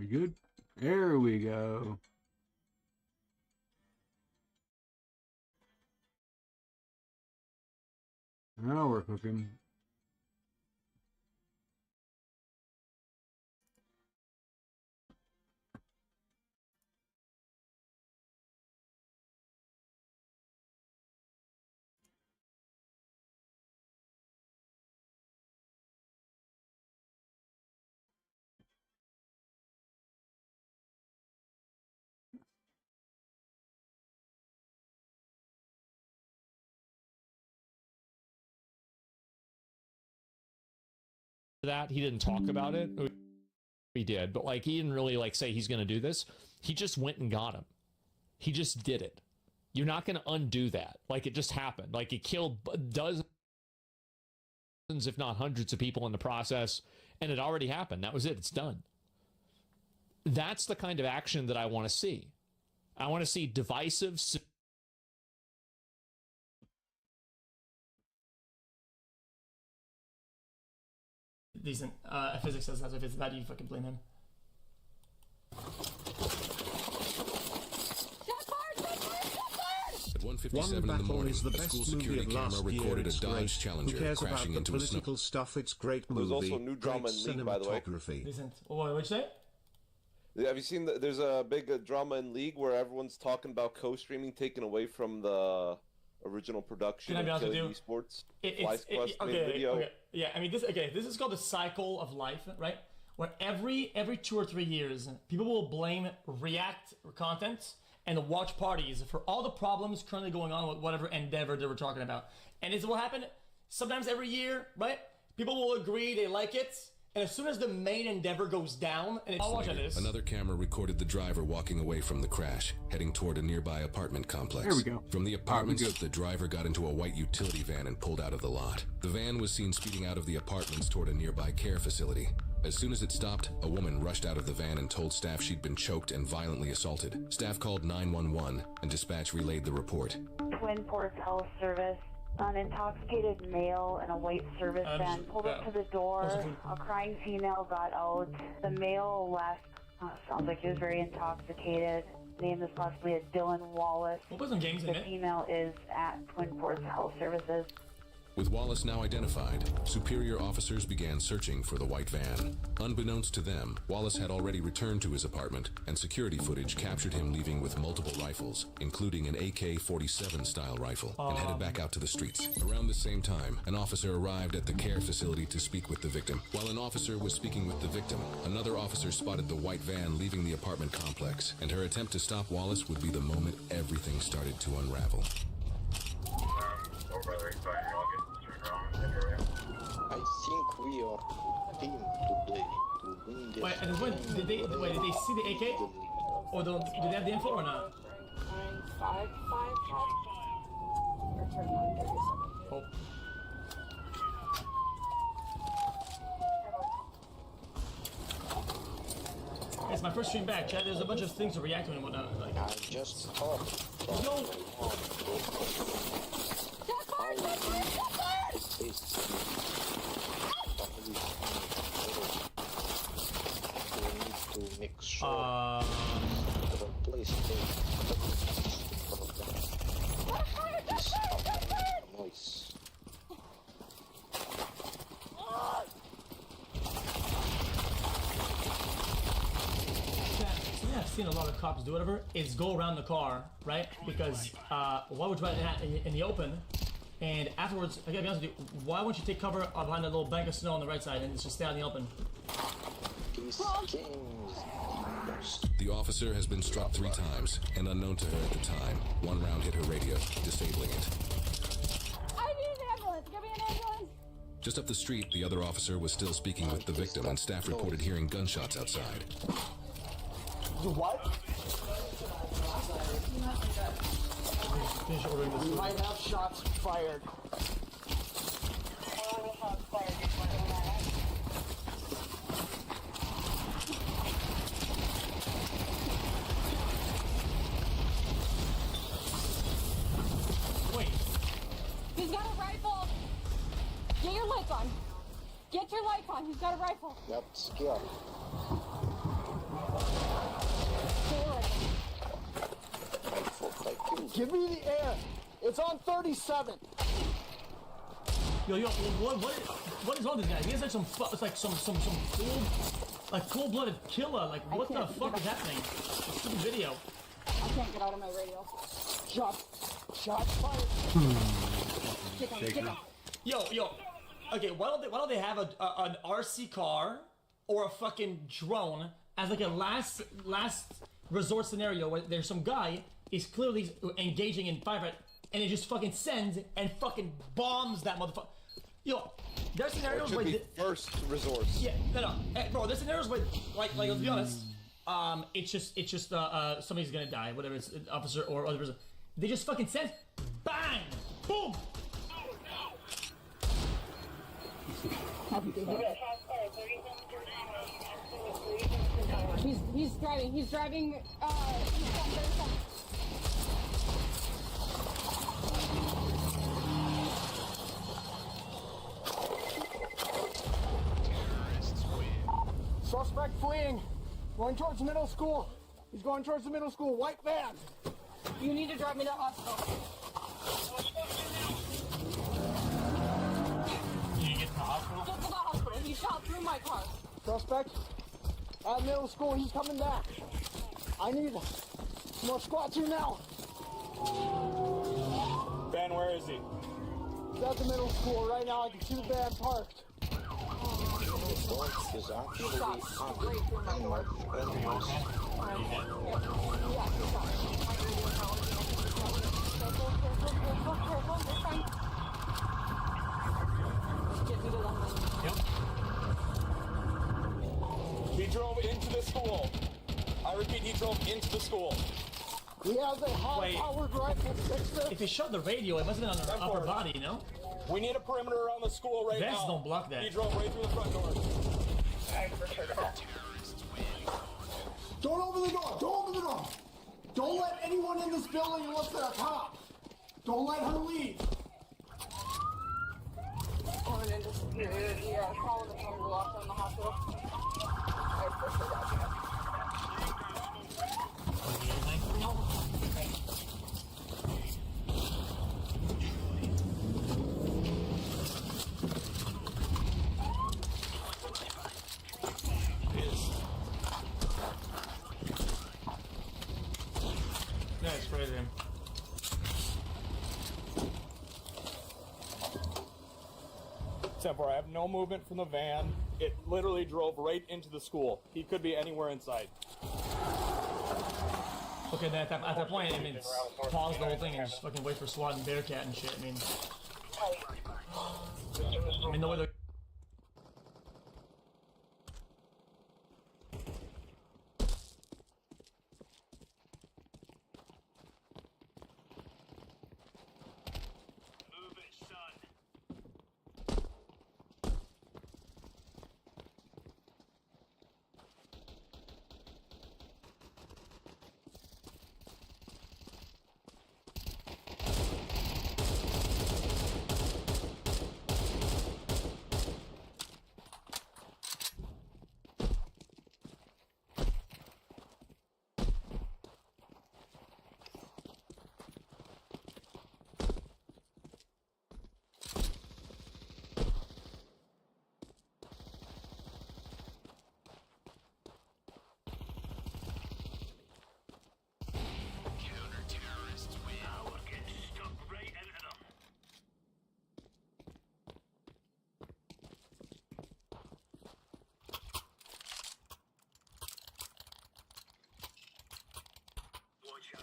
We good? There we go. Now we're cooking. That he didn't talk about it. He did, but like he didn't really like say he's going to do this. He just went and got him. He just did it. You're not going to undo that. Like it just happened. Like it killed dozens, if not hundreds of people in the process, and it already happened. That was it. It's done. That's the kind of action that I want to see. I want to see divisive. Decent. Physics says that. If it's bad, you fucking blame him. At 1:57 in the morning, is the a best school security camera recorded a Dodge Challenger crashing into a snow. Political stuff. It's great movie. There's also new drama in League, by the way. Decent. What'd you say? Have you seen there's a big drama in League where everyone's talking about co-streaming taken away from the original production Can I be honest with you? Esports? Okay. Yeah, I mean, this is called the cycle of life, right? Where every 2 or 3 years, people will blame React content and the watch parties for all the problems currently going on with whatever endeavor they were talking about. And this will happen sometimes every year, right? People will agree they like it, and as soon as the main endeavor goes down, and I'll watch this. Another camera recorded the driver walking away from the crash, heading toward a nearby apartment complex. There we go. From the apartments, the driver got into a white utility van and pulled out of the lot. The van was seen speeding out of the apartments toward a nearby care facility. As soon as it stopped, a woman rushed out of the van and told staff she'd been choked and violently assaulted. Staff called 911, and dispatch relayed the report. Twin Ports Health Service. An intoxicated male in a white service van pulled up to the door. A crying female got out. The male left. Sounds like he was very intoxicated. Name is possibly a Dylan Wallace. What was some games in The it? female is at Twin Ports Health Services. With Wallace now identified, superior officers began searching for the white van. Unbeknownst to them, Wallace had already returned to his apartment, and security footage captured him leaving with multiple rifles, including an AK-47 style rifle, and headed back out to the streets. Around the same time, an officer arrived at the care facility to speak with the victim. While an officer was speaking with the victim, another officer spotted the white van leaving the apartment complex, and her attempt to stop Wallace would be the moment everything started to unravel. I think we are team today to win the Wait, and when did they see the AK? Or did they have the info or not? 955. Return 937. Oh. It's my first stream back, Chad. There's a bunch of things to react to and whatnot. Like, I just thought from No. we need to make sure the place noise. something I've seen a lot of cops do, whatever, is go around the car, right? Because why would you run it in the open? And afterwards, I gotta be honest with you, why won't you take cover behind a little bank of snow on the right side and just stay out in the open? The officer has been struck 3 times, and unknown to her at the time, one round hit her radio, disabling it. I need an ambulance. Give me an ambulance. Just up the street, the other officer was still speaking with the victim, and staff reported hearing gunshots outside. What? We might have shots fired. Wait. He's got a rifle. Get your lights on. Get your lights on. He's got a rifle. That's scary. Give me the air. It's on 37. Yo, what is wrong with this guy? He has like it's like some cold, like cold-blooded killer. Like, what the fuck is happening? Stupid video. I can't get out of my radio. Shots fired. Kick him. Yo. Okay, why don't they have an RC car or a fucking drone as like a last resort scenario where there's some guy is clearly engaging in firefight and it just fucking sends and fucking bombs that motherfucker. Yo, there's scenarios where first resource. Yeah, no, bro. There's scenarios where like let's be honest. It's just somebody's gonna die, whether it's an officer or other person. They just fucking send, bang, boom. He's driving. He's driving. Suspect fleeing. Going towards the middle school. He's going towards the middle school. White van. You need to drive me to hospital. You get to the hospital? Get to the hospital. He shot through my car. Suspect at middle school. He's coming back. I need more squads here now. Ben, where is he? He's at the middle school right now. I can see the van parked. Is actually on my friend's He drove into the school. I repeat, he drove into the school. He has a high-powered rifle. If he shot the radio, it must have been on the upper body, you know? We need a perimeter around the school right Vents now. don't block that. He drove right through the front door. Don't open the door! Don't open the door! Don't let anyone in this building unless they're a cop! Don't let her leave! Going into Superior. Yeah, calling the phone to lock down the hospital. I appreciate that. No. Yeah, it's crazy. Except for I have no movement from the van. It literally drove right into the school. He could be anywhere inside. Okay, then at that point, I mean, pause the whole thing and just fucking wait for SWAT and Bearcat and shit. I mean, the way they're...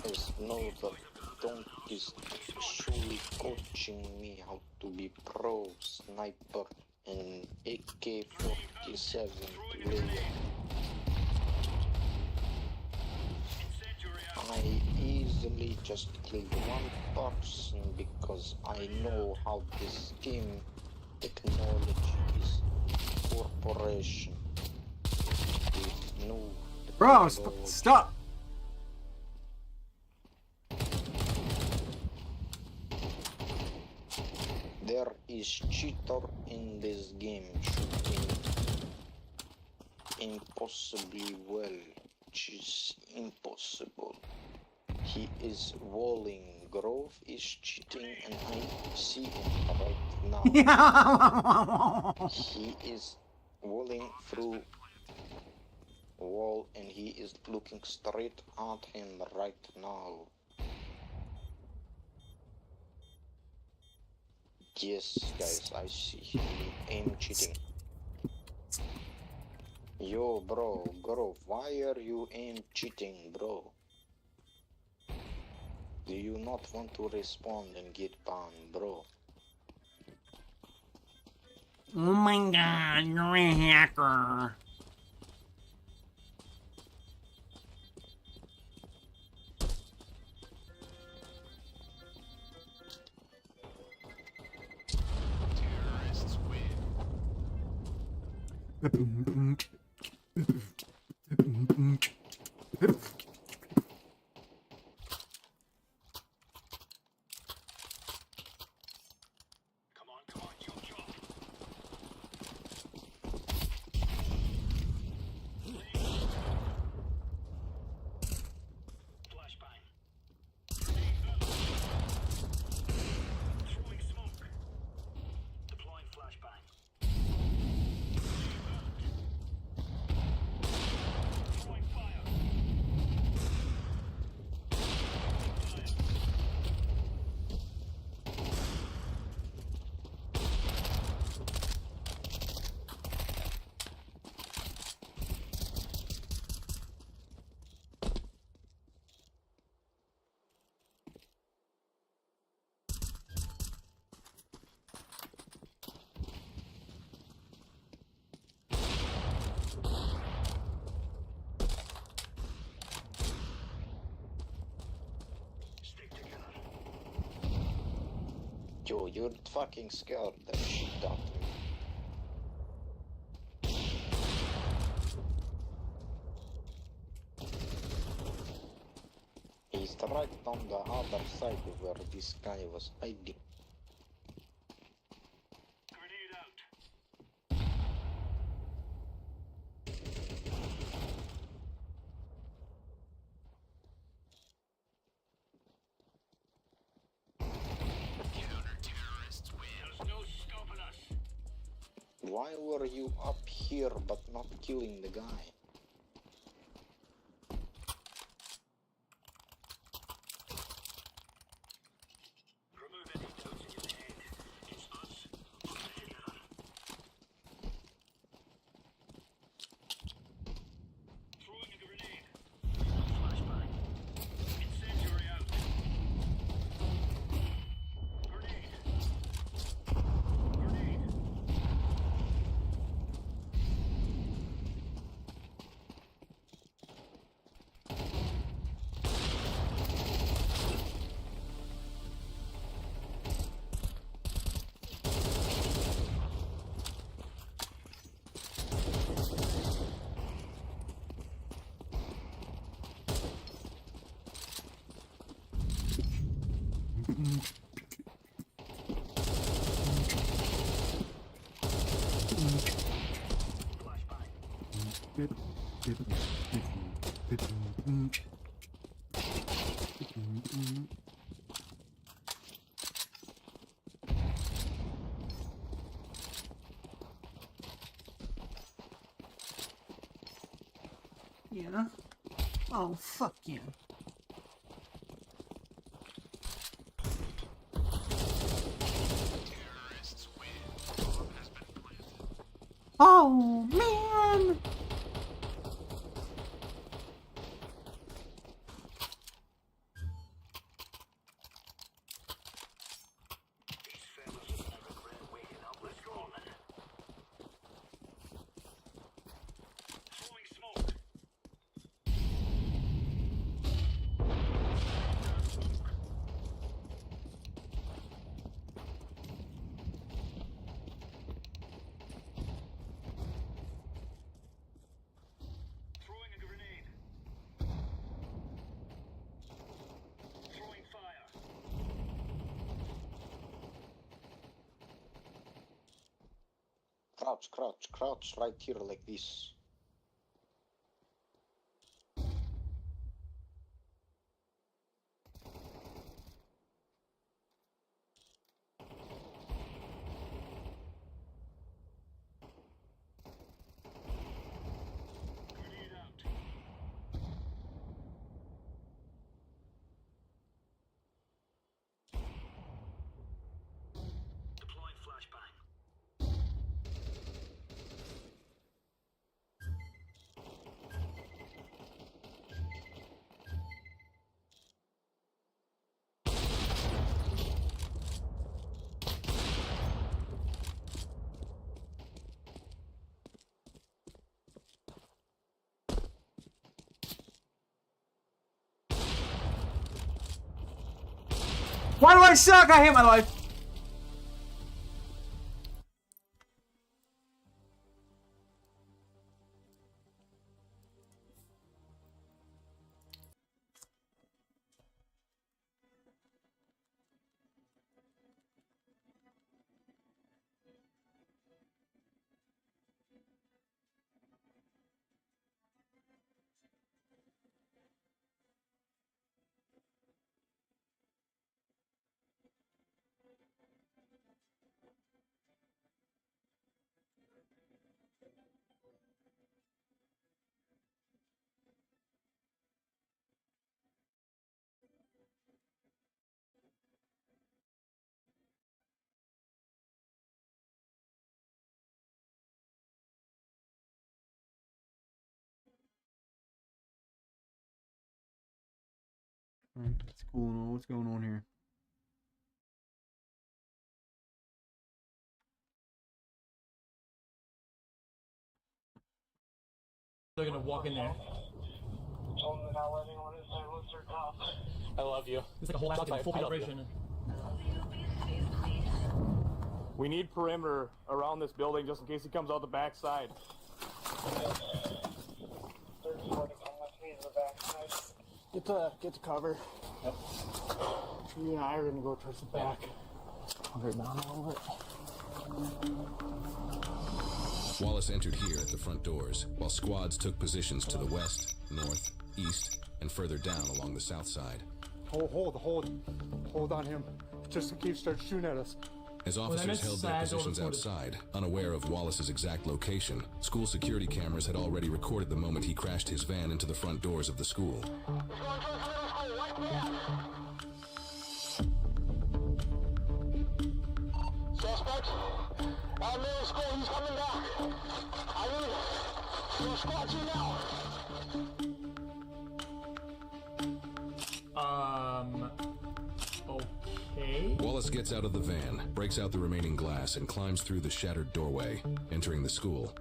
There's no that don't is surely coaching me how to be pro sniper and AK-47 player. I easily just killed one person because I know how this game technology is corporation. With no Bro, stop! There is cheater in this game shooting impossibly well. which is impossible. He is walling. Grove is cheating, and I see him right now. He is walling through wall, and he is looking straight at him right now. Yes, guys, I see him aim cheating. Yo, bro, Grove, why are you aim cheating, bro? Do you not want to respond and get banned, bro? Oh my god, you're a hacker. Terrorists win. Yo, you're fucking scared that shit out of me. He's right on the other side where this guy was hiding. Why were you up here but not killing the guy? Yeah? Oh, fuck you. Oh, man! Crouch, crouch, crouch right here like this. Why do I suck? I hate my life. What's going on? What's going on here? They're gonna walk in there. I love you. It's like a whole ass full operation. We need perimeter around this building just in case he comes out the backside. Get the cover. Yep. You and I are gonna go towards the back. I'll go down a little bit. Wallace entered here at the front doors, while squads took positions to the west, north, east, and further down along the south side. Hold on him. Just in case he starts shooting at us. As officers held their positions outside, unaware of Wallace's exact location, school security cameras had already recorded the moment he crashed his van into the front doors of the school. Suspect? Middle school, he's coming back. I need to squat you now. Okay. Wallace gets out of the van, breaks out the remaining glass, and climbs through the shattered doorway, entering the school.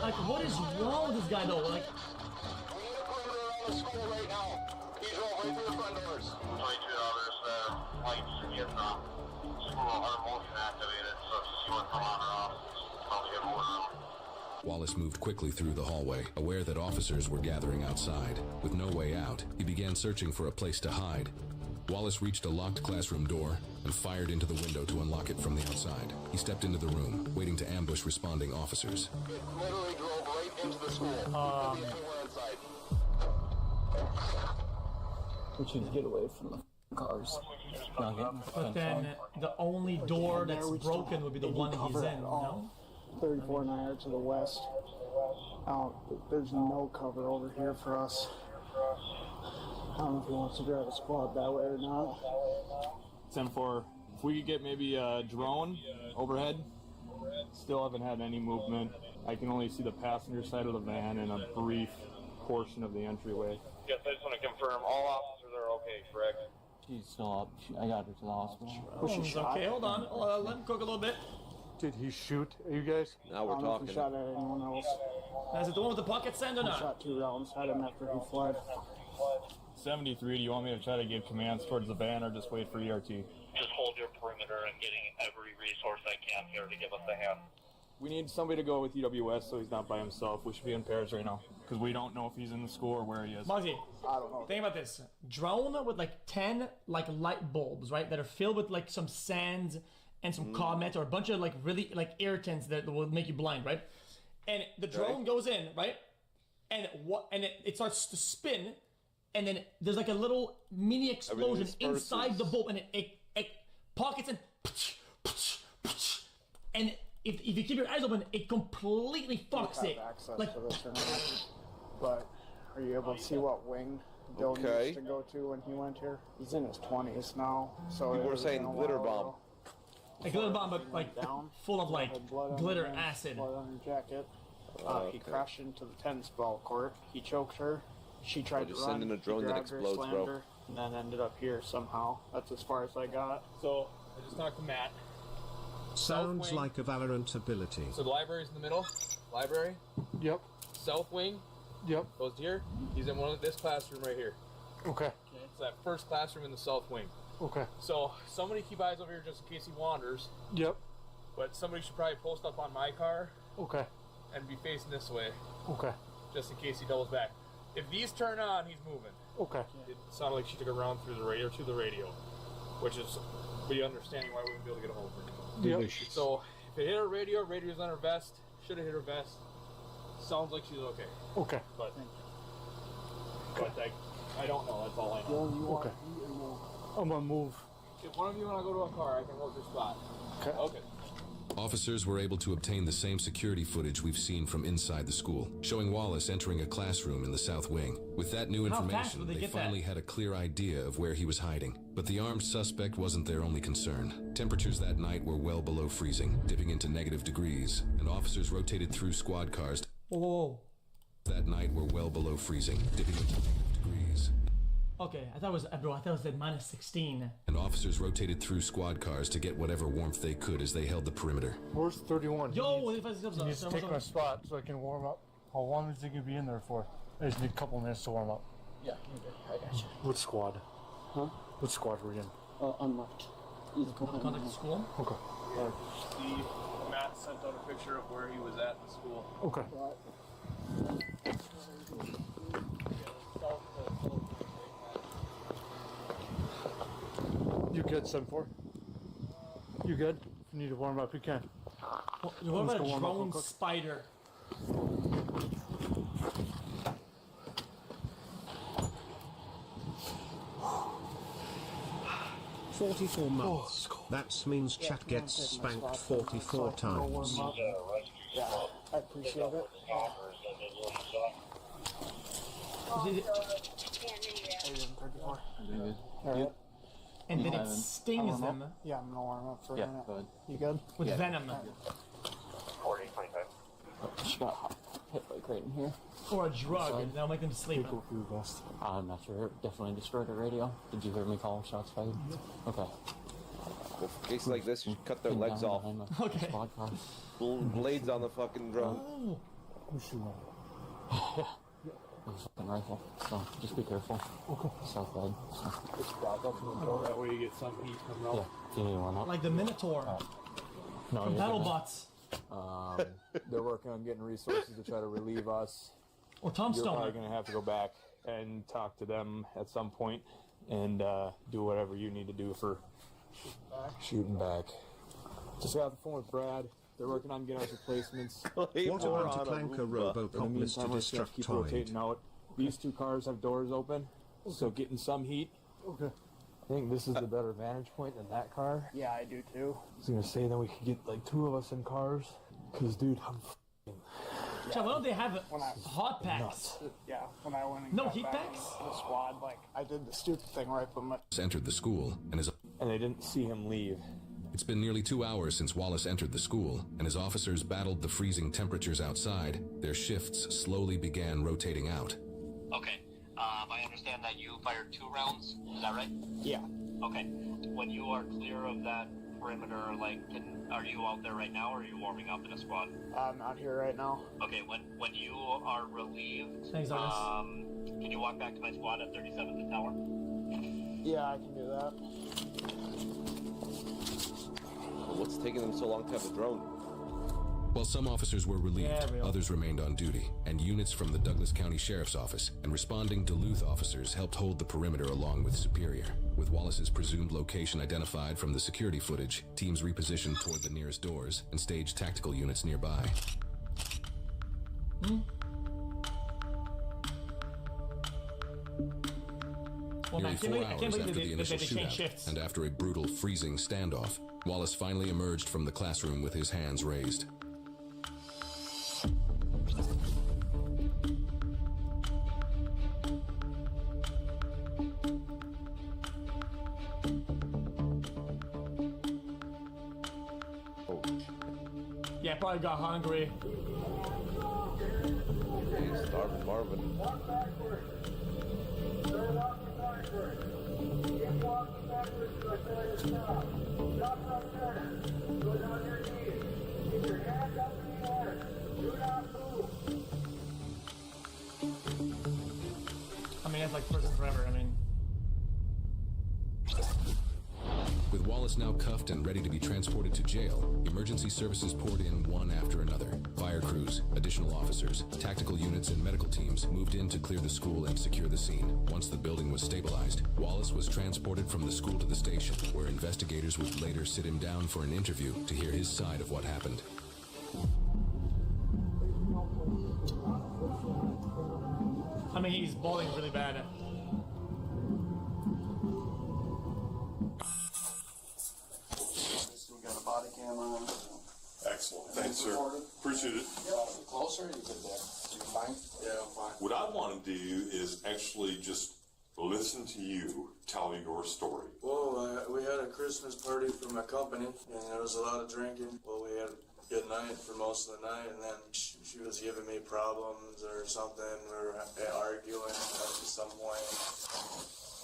Like, what is wrong with this guy though? Like, We need a perimeter around the school right now. He drove right through the front doors. 22 there's lights in the school are motion activated, so if you see one come on or off, I'll get over them. Wallace moved quickly through the hallway, aware that officers were gathering outside. With no way out, he began searching for a place to hide. Wallace reached a locked classroom door and fired into the window to unlock it from the outside. He stepped into the room, waiting to ambush responding officers. It literally drove right into the school. Could be anywhere inside. We should get away from the cars. but then the only door that's broken would be the one he's in, no? 34 and I are to the west. There's no cover over here for us. I don't know if he wants to drive a squad that way or not. 10-4. If we could get maybe a drone overhead. Still haven't had any movement. I can only see the passenger side of the van and a brief portion of the entryway. Yes, I just want to confirm all officers are okay, correct? She's still up. I got her to the hospital. Okay, hold on. Let him cook a little bit. Did he shoot you guys? Now we're talking. He shot at anyone else. Is it the one with the pocket sand or He not? shot 2 rounds at him after he fled. 73, do you want me to try to give commands towards the van or just wait for ERT? Just hold your perimeter and getting every resource I can here to give us a hand. We need somebody to go with EWS so he's not by himself. We should be in pairs right now because we don't know if he's in the school or where he is. Mozzie, I don't know. think about this. Drone with like 10 like light bulbs, right? That are filled with like some sand and some comet or a bunch of like really like irritants that will make you blind, right? And the drone goes in, right? And it starts to spin, and then there's like a little mini explosion inside the bulb, and it pockets and if you keep your eyes open, it completely fucks it. Like, to this or not. But are you able to see what wing Bill used to go to when he went here? He's in his 20s now, so you were saying glitter bomb. A glitter bomb, but like full of like glitter acid. Blood on her jacket. He crashed into the tennis ball court. He choked her. she tried to just run. send in a drone he that grabbed her, explodes, slammed bro. her, and then ended up here somehow. That's as far as I got. So I just talked to Matt. Sounds like a Valorant ability. So the library's in the middle. Library. Yep. South wing. Yep. Goes here. He's in this classroom right here. Okay. It's that first classroom in the south wing. Okay. So somebody keep eyes over here just in case he wanders. Yep. But somebody should probably post up on my car. Okay. And be facing this way. Okay. Just in case he doubles back. If these turn on, he's moving. Okay. It sounded like she took a round through the radio to the radio, which is the understanding why we wouldn't be able to get a hold of her. Yep. So if it hit her radio, radio's on her vest. Should have hit her vest. Sounds like she's okay. Okay. But I don't know. That's all I know. Okay. I'm gonna move. If one of you want to go to a car, I can hold your spot. Okay. Okay. Officers were able to obtain the same security footage we've seen from inside the school, showing Wallace entering a classroom in the south wing. With that new How fast information, would they they get that? finally had a clear idea of where he was hiding. But the armed suspect wasn't their only concern. Temperatures that night were well below freezing, dipping into negative degrees, and officers rotated through squad cars that night were well below freezing, dipping into negative degrees. Okay, I thought it was at minus 16. And officers rotated through squad cars to get whatever warmth they could as they held the perimeter. Where's 31? Yo, he needs to take my spot so I can warm up. How long is he gonna be in there for? I just need a couple minutes to warm up. Yeah, I got you. What squad? Huh? What squad were you in? Unmarked. He's going Contact the school? Okay. Steve, Matt sent out a picture of where he was at in school. Okay. You good, 7-4? You good? If you need to warm up, you can. What Let's about go a warm up real drone quick. spider? $44 months. That means chat gets spanked 44 times. Yeah, I appreciate it. Alright. And then it stings them Yeah, I'm gonna warm up for a Yeah, minute. go ahead. You good? with Yeah. venom. 40-25. She got hit like right in here. Or a drug, and that'll make them sleep. Go through the vest. I'm not sure. Definitely destroyed the radio. Did you hear me call shots fired? Okay. Well, for cases like this, you should cut their Pinned legs down off. behind my Okay. squad car. Blades on the fucking drone. Oh, Who's shooting? It was a fucking rifle. So just be careful. Okay. South side. So, That way you get some heat coming yeah. out. If you need to warm up. like the Minotaur No, from you're good, man. BattleBots. They're working on getting resources to try to relieve us. Or Tom You're probably Stoner. going to have to go back and talk to them at some point and do whatever you need to do for shooting back. Just got off the phone with Brad. They're working on getting us replacements. What about a Clanker Robocop Mr. We're just gonna keep Destructoid? rotating out. These two cars have doors open, so getting some heat. Okay. I think this is the better vantage point than that car. Yeah, I do too. I was gonna say then we could get like two of us in cars. Cause dude, I'm Chad, why don't they have When I- hot packs? Yeah, when I went and No got heat back packs? to the squad, like I did the stupid thing right, but my Entered the school and his and they didn't see him leave. It's been nearly 2 hours since Wallace entered the school, and as officers battled the freezing temperatures outside, their shifts slowly began rotating out. Okay, I understand that you fired 2 rounds, is that right? yeah. Okay, when you are clear of that perimeter, like, are you out there right now, or are you warming up in a squad? I'm out here right now. Okay, when you are relieved, Thanks, August. can you walk back to my squad at 37th and Tower? Yeah, I can do that. What's taking them so long to have a drone? While some officers were relieved, others remained on duty, and units from the Douglas County Sheriff's Office and responding Duluth officers helped hold the perimeter along with Superior. With Wallace's presumed location identified from the security footage, teams repositioned toward the nearest doors and staged tactical units nearby. Well, man, Nearly 4 I hours can't believe after the initial they change shootout, shifts. and after a brutal freezing standoff, Wallace finally emerged from the classroom with his hands raised. Yeah, probably got hungry. Starving Marvin. I mean, it's like prison forever. I mean, With Wallace now cuffed and ready to be transported to jail, emergency services poured in one after another. Fire crews, additional officers, tactical units, and medical teams moved in to clear the school and secure the scene. Once the building was stabilized, Wallace was transported from the school to the station, where investigators would later sit him down for an interview to hear his side of what happened. I mean, he's bowling really bad. We got a body camera. Excellent. Thanks, sir. Appreciate it. Closer, you good there? You fine? Yeah, I'm fine. What I want to do is actually just listen to you tell your story. Well, we had a Christmas party for my company, and there was a lot of drinking. Well, we had a good night for most of the night, and then she was giving me problems or something. We were arguing at some point,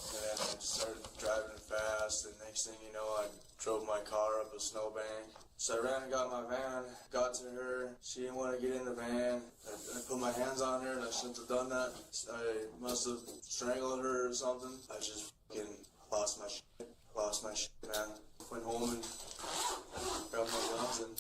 and then I started driving fast, and next thing you know, I drove my car up a snowbank. So I ran and got my van, got to her, she didn't want to get in the van. I put my hands on her, and I shouldn't have done that. I must have strangled her or something. I just fucking lost my shit, man. Went home and grabbed my guns and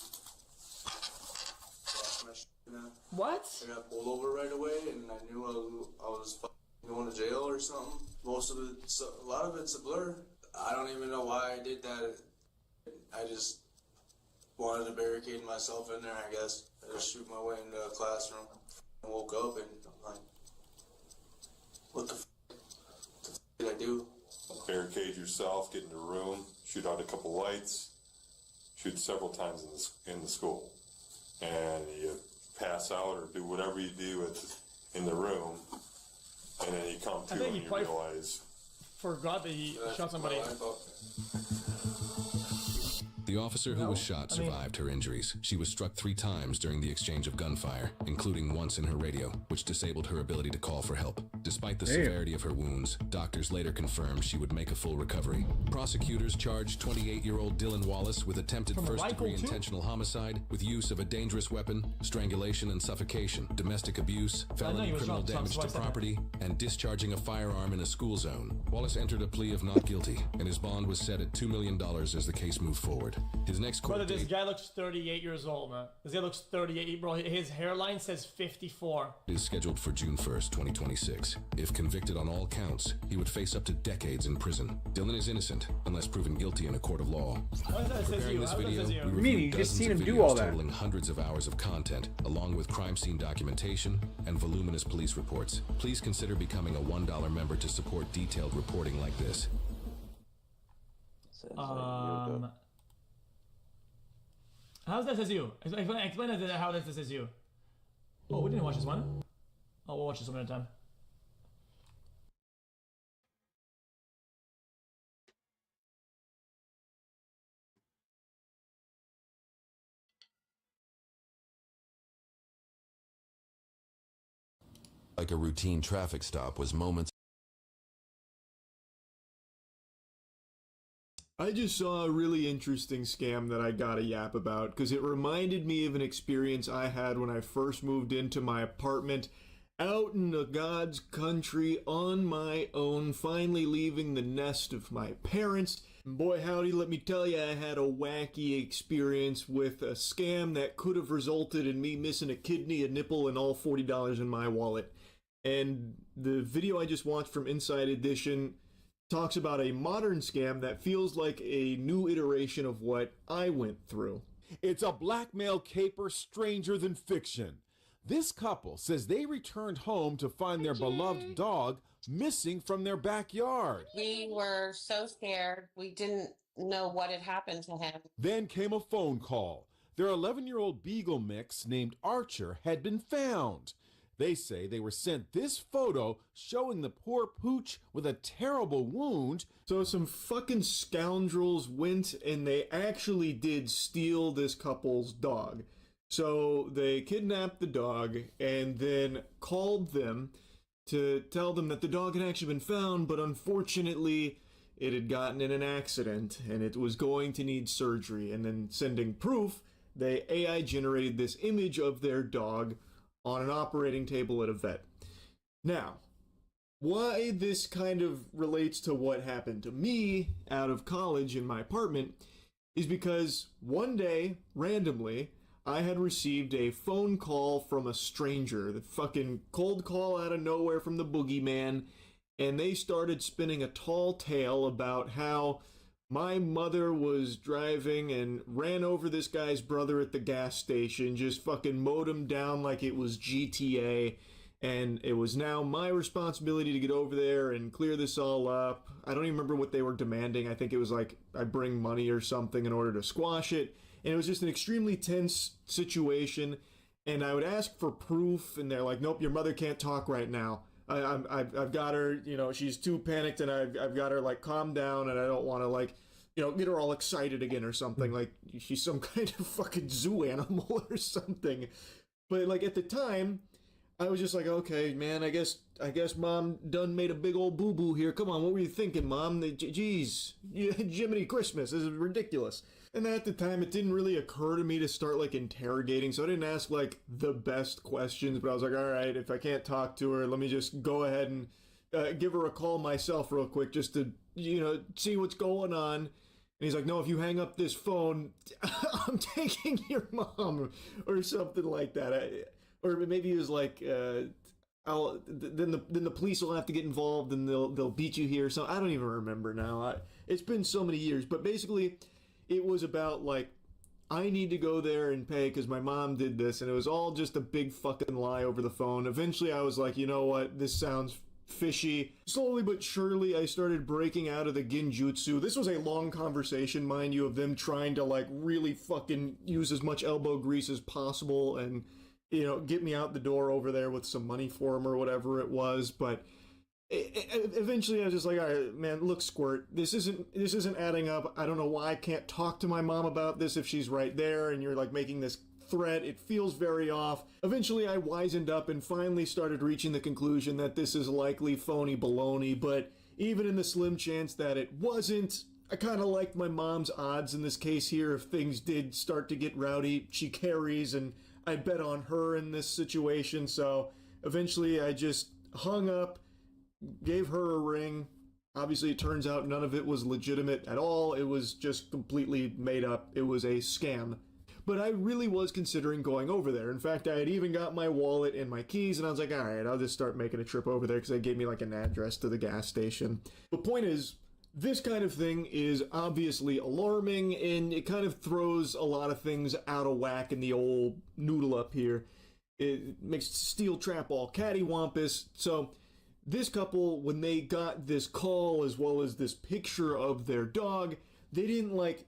lost my shit, man. What? I got pulled over right away, and I knew I was fucking going to jail or something. Most of it, a lot of it's a blur. I don't even know why I did that. I just wanted to barricade myself in there, I guess. I just shoot my way into a classroom. I woke up and I'm like, what the did I do? Barricade yourself, get in the room, shoot out a couple lights, shoot several times in the school. And you pass out or do whatever you do in the room, and then you come to and you realize... Forgot that he shot somebody. The officer who was shot survived her injuries. She was struck 3 times during the exchange of gunfire, including once in her radio, which disabled her ability to call for help. Despite the severity of her wounds, doctors later confirmed she would make a full recovery. Prosecutors charged 28-year-old Dylan Wallace with attempted first-degree intentional homicide with use of a dangerous weapon, strangulation and suffocation, domestic abuse, felony criminal damage to property, and discharging a firearm in a school zone. Wallace entered a plea of not guilty, and his bond was set at $2 million as the case moved forward. His next court Brother, this date guy looks 38 years old, man. This guy looks 38, bro. His hairline says 54. is scheduled for June 1st, 2026. If convicted on all counts, he would face up to decades in prison. Dylan is innocent unless proven guilty in a court of law. Preparing this video, we reviewed dozens of videos totaling hundreds of hours of content, along with crime scene documentation and voluminous police reports. Please consider becoming a $1 member to support detailed reporting like this. How's that SSU? Explain how that's SSU. Oh, we didn't watch this one. Oh, we'll watch this one at a time. Like a routine traffic stop was moments. I just saw a really interesting scam that I got a yap about because it reminded me of an experience I had when I first moved into my apartment out in the God's country on my own, finally leaving the nest of my parents. Boy howdy, let me tell you, I had a wacky experience with a scam that could have resulted in me missing a kidney, a nipple, and all $40 in my wallet. And the video I just watched from Inside Edition talks about a modern scam that feels like a new iteration of what I went through. It's a blackmail caper stranger than fiction. This couple says they returned home to find their beloved dog missing from their backyard. We were so scared. We didn't know what had happened to him. Then came a phone call. Their 11-year-old beagle mix named Archer had been found. They say they were sent this photo showing the poor pooch with a terrible wound. So some fucking scoundrels went and they actually did steal this couple's dog. So they kidnapped the dog and then called them to tell them that the dog had actually been found, but unfortunately it had gotten in an accident and it was going to need surgery. And then sending proof, they AI generated this image of their dog on an operating table at a vet. Now, why this kind of relates to what happened to me out of college in my apartment is because one day, randomly, I had received a phone call from a stranger, the fucking cold call out of nowhere from the boogeyman, and they started spinning a tall tale about how my mother was driving and ran over this guy's brother at the gas station, just fucking mowed him down like it was GTA, and it was now my responsibility to get over there and clear this all up. I don't even remember what they were demanding. I think it was like I bring money or something in order to squash it. And it was just an extremely tense situation, and I would ask for proof, and they're like, nope, your mother can't talk right now. I've got her, you know, she's too panicked, and I've got her, like, calm down, and I don't want to, like, you know, get her all excited again or something, like she's some kind of fucking zoo animal or something. But, like, at the time, I was just like, okay, man, I guess Mom done made a big old boo-boo here. Come on, what were you thinking, Mom? Jeez, Jiminy Christmas, this is ridiculous. And at the time, it didn't really occur to me to start, like, interrogating, so I didn't ask, like, the best questions, but I was like, all right, if I can't talk to her, let me just go ahead and give her a call myself real quick just to, you know, see what's going on. And he's like, no, if you hang up this phone, I'm taking your mom, or something like that. Or maybe he was like, then the police will have to get involved and they'll beat you here. So I don't even remember now. It's been so many years, but basically it was about, like, I need to go there and pay because my mom did this, and it was all just a big fucking lie over the phone. Eventually I was like, you know what, this sounds fishy. Slowly but surely I started breaking out of the genjutsu. This was a long conversation, mind you, of them trying to, like, really fucking use as much elbow grease as possible and, you know, get me out the door over there with some money for him or whatever it was. But eventually I was just like, all right, man, look, Squirt, this isn't adding up. I don't know why I can't talk to my mom about this if she's right there and you're, like, making this threat. It feels very off. Eventually I wisened up and finally started reaching the conclusion that this is likely phony baloney, but even in the slim chance that it wasn't, I kind of liked my mom's odds in this case here. If things did start to get rowdy, she carries, and I bet on her in this situation. So eventually I just hung up, gave her a ring. Obviously it turns out none of it was legitimate at all. It was just completely made up. It was a scam. But I really was considering going over there. In fact, I had even got my wallet and my keys, and I was like, all right, I'll just start making a trip over there because they gave me, like, an address to the gas station. The point is, this kind of thing is obviously alarming, and it kind of throws a lot of things out of whack in the old noodle up here. It makes steel trap all cattywampus. So this couple, when they got this call as well as this picture of their dog, they didn't, like,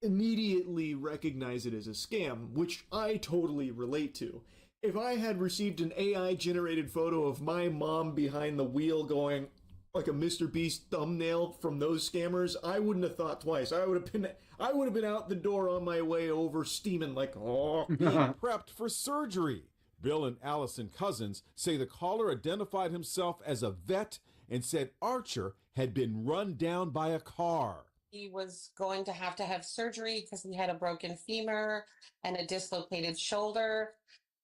immediately recognize it as a scam, which I totally relate to. If I had received an AI-generated photo of my mom behind the wheel going like a Mr. Beast thumbnail from those scammers, I wouldn't have thought twice. I would have been out the door on my way over, steaming like, oh. Being prepped for surgery. Bill and Allison Cousins say the caller identified himself as a vet and said Archer had been run down by a car. He was going to have surgery because he had a broken femur and a dislocated shoulder.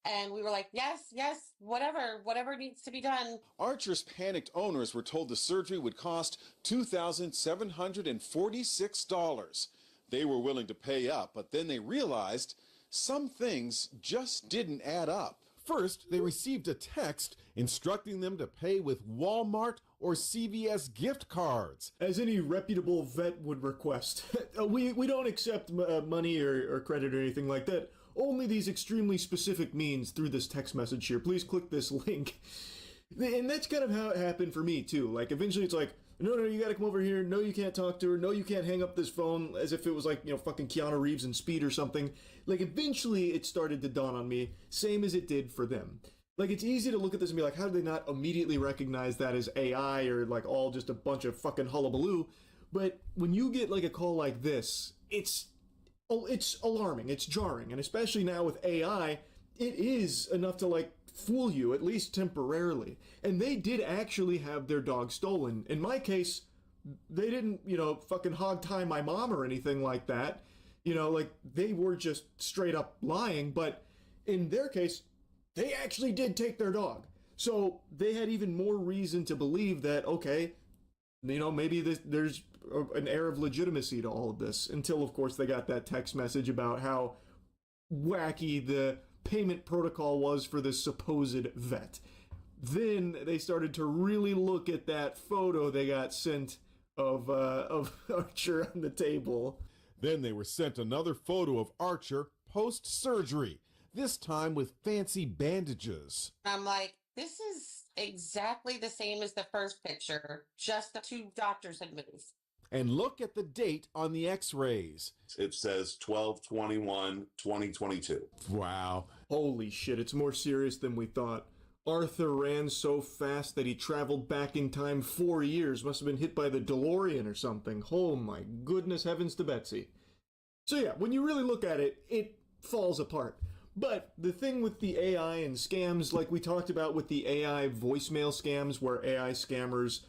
And we were like, yes, whatever needs to be done. Archer's panicked owners were told the surgery would cost $2,746. They were willing to pay up, but then they realized some things just didn't add up. First, they received a text instructing them to pay with Walmart or CVS gift cards. As any reputable vet would request. We don't accept money or credit or anything like that. Only these extremely specific means through this text message here. Please click this link. And that's kind of how it happened for me, too. Like, eventually it's like, no, you gotta come over here. No, you can't talk to her. No, you can't hang up this phone, as if it was like, you know, fucking Keanu Reeves in Speed or something. Like, eventually it started to dawn on me, same as it did for them. Like, it's easy to look at this and be like, how did they not immediately recognize that as AI or, like, all just a bunch of fucking hullabaloo? But when you get, like, a call like this, it's alarming, it's jarring, and especially now with AI, it is enough to like fool you, at least temporarily. And they did actually have their dog stolen. In my case, they didn't, fucking hog tie my mom or anything like that. Like they were just straight up lying, but in their case, they actually did take their dog. So they had even more reason to believe that, okay, maybe there's an air of legitimacy to all of this, until of course they got that text message about how wacky the payment protocol was for this supposed vet. Then they started to really look at that photo they got sent of Archer on the table. Then they were sent another photo of Archer post-surgery, this time with fancy bandages. I'm like, this is exactly the same as the first picture, just the two doctors had moved. And look at the date on the x-rays. It says 12/21/2022. Wow. Holy shit, it's more serious than we thought. Arthur ran so fast that he traveled back in time 4 years. Must have been hit by the DeLorean or something. Oh my goodness heavens to Betsy. So yeah, when you really look at it, it falls apart. But the thing with the AI and scams, like we talked about with the AI voicemail scams, where AI scammers,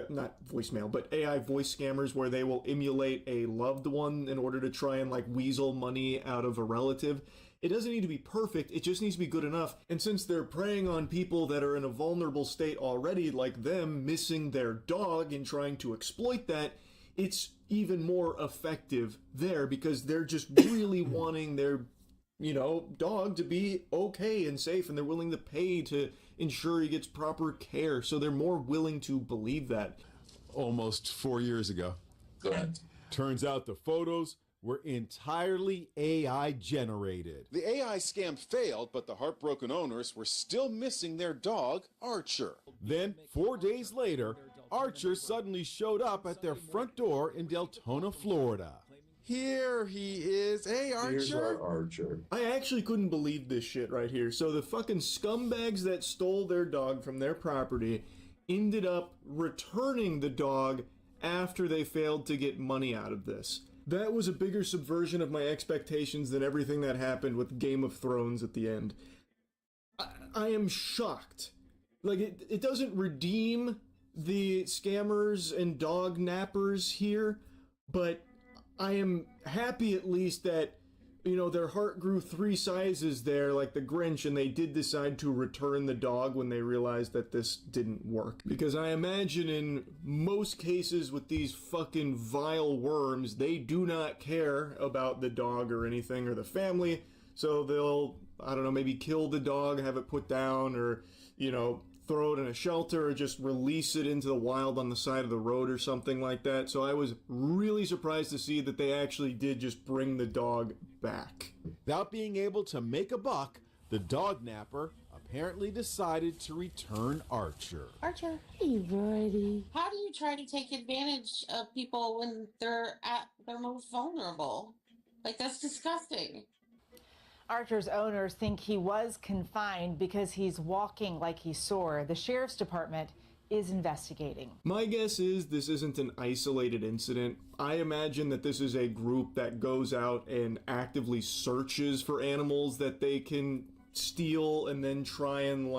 not voicemail, but AI voice scammers, where they will emulate a loved one in order to try and like weasel money out of a relative. It doesn't need to be perfect, it just needs to be good enough. And since they're preying on people that are in a vulnerable state already, like them missing their dog and trying to exploit that, it's even more effective there because they're just really wanting their, dog to be okay and safe, and they're willing to pay to ensure he gets proper care. So they're more willing to believe that. Almost 4 years ago. Correct. Turns out the photos were entirely AI generated. The AI scam failed, but the heartbroken owners were still missing their dog, Archer. Then, 4 days later, Archer suddenly showed up at their front door in Deltona, Florida. Here he is. Hey, Archer. Here's our Archer. I actually couldn't believe this shit right here. So the fucking scumbags that stole their dog from their property ended up returning the dog after they failed to get money out of this. That was a bigger subversion of my expectations than everything that happened with Game of Thrones at the end. I am shocked. Like, it doesn't redeem the scammers and dog nappers here, but I am happy at least that, their heart grew 3 sizes there, like the Grinch, and they did decide to return the dog when they realized that this didn't work. Because I imagine in most cases with these fucking vile worms, they do not care about the dog or anything, or the family, so they'll, maybe kill the dog, have it put down, or, throw it in a shelter, or just release it into the wild on the side of the road or something like that. So I was really surprised to see that they actually did just bring the dog back. Without being able to make a buck, the dog napper apparently decided to return Archer. Archer, hey buddy. How do you try to take advantage of people when they're at their most vulnerable? Like, that's disgusting. Archer's owners think he was confined because he's walking like he sore. The sheriff's department is investigating. My guess is this isn't an isolated incident. I imagine that this is a group that goes out and actively searches for animals that they can steal and then try and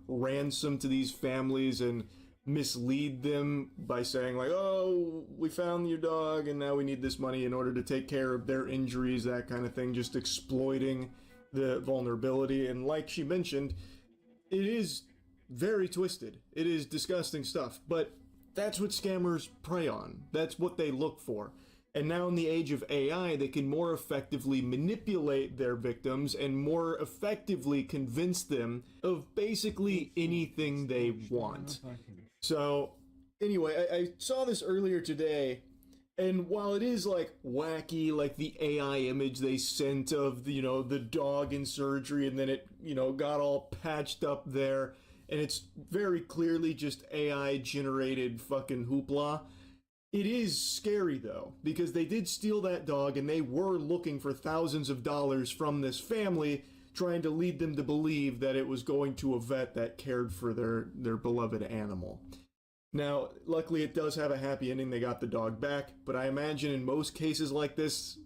ransom to these families and mislead them by saying oh, we found your dog and now we need this money in order to take care of their injuries, that kind of thing, just exploiting the vulnerability. And like she mentioned, it is very twisted. It is disgusting stuff, but that's what scammers prey on. That's what they look for. And now in the age of AI, they can more effectively manipulate their victims and more effectively convince them of basically anything they want. So, anyway, I saw this earlier today, and while it is, wacky, like the AI image they sent of, the dog in surgery, and then it, got all patched up there, and it's very clearly just AI-generated fucking hoopla, it is scary, though, because they did steal that dog, and they were looking for thousands of dollars from this family, trying to lead them to believe that it was going to a vet that cared for their beloved animal. Now, luckily it does have a happy ending. They got the dog back, but I imagine in most cases like this,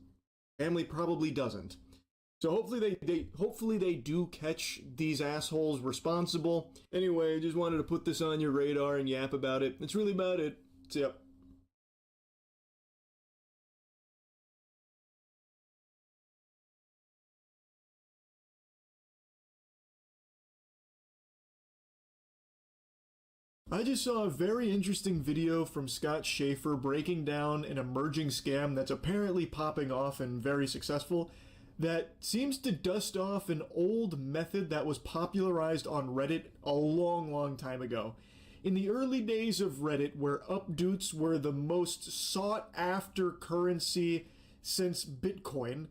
family probably doesn't. So hopefully they do catch these assholes responsible. Anyway, just wanted to put this on your radar and yap about it. That's really about it. See ya. I just saw a very interesting video from Scott Schaefer breaking down an emerging scam that's apparently popping off and very successful that seems to dust off an old method that was popularized on Reddit a long time ago. In the early days of Reddit, where updoots were the most sought after currency since Bitcoin,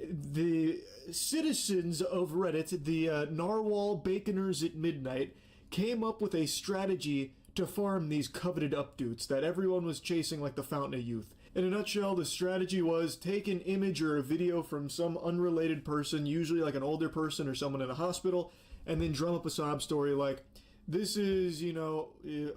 the citizens of Reddit, the narwhal baconers at midnight, came up with a strategy to farm these coveted updoots that everyone was chasing like the Fountain of Youth. In a nutshell, the strategy was take an image or a video from some unrelated person, usually like an older person or someone in a hospital, and then drum up a sob story like, this is,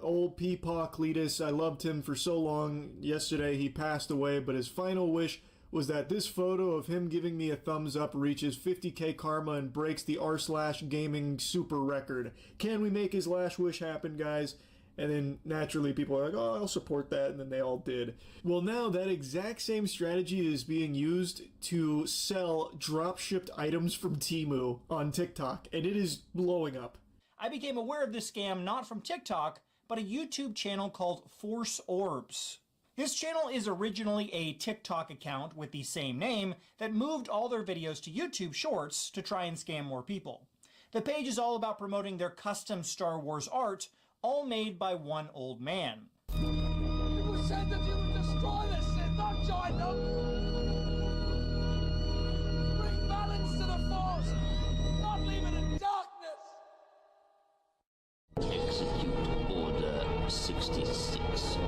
old Peepaw Cletus, I loved him for so long, yesterday he passed away, but his final wish was that this photo of him giving me a thumbs up reaches 50k karma and breaks the r/gaming super record. Can we make his last wish happen, guys? And then naturally people are like, oh, I'll support that, and then they all did. Well, now that exact same strategy is being used to sell drop-shipped items from Temu on TikTok, and it is blowing up. I became aware of this scam not from TikTok, but a YouTube channel called Force Orbs. This channel is originally a TikTok account with the same name that moved all their videos to YouTube Shorts to try and scam more people. The page is all about promoting their custom Star Wars art, all made by one old man. People said that you would destroy this shit, not join them! Bring balance to the Force, not leave it in darkness! Execute Order 66.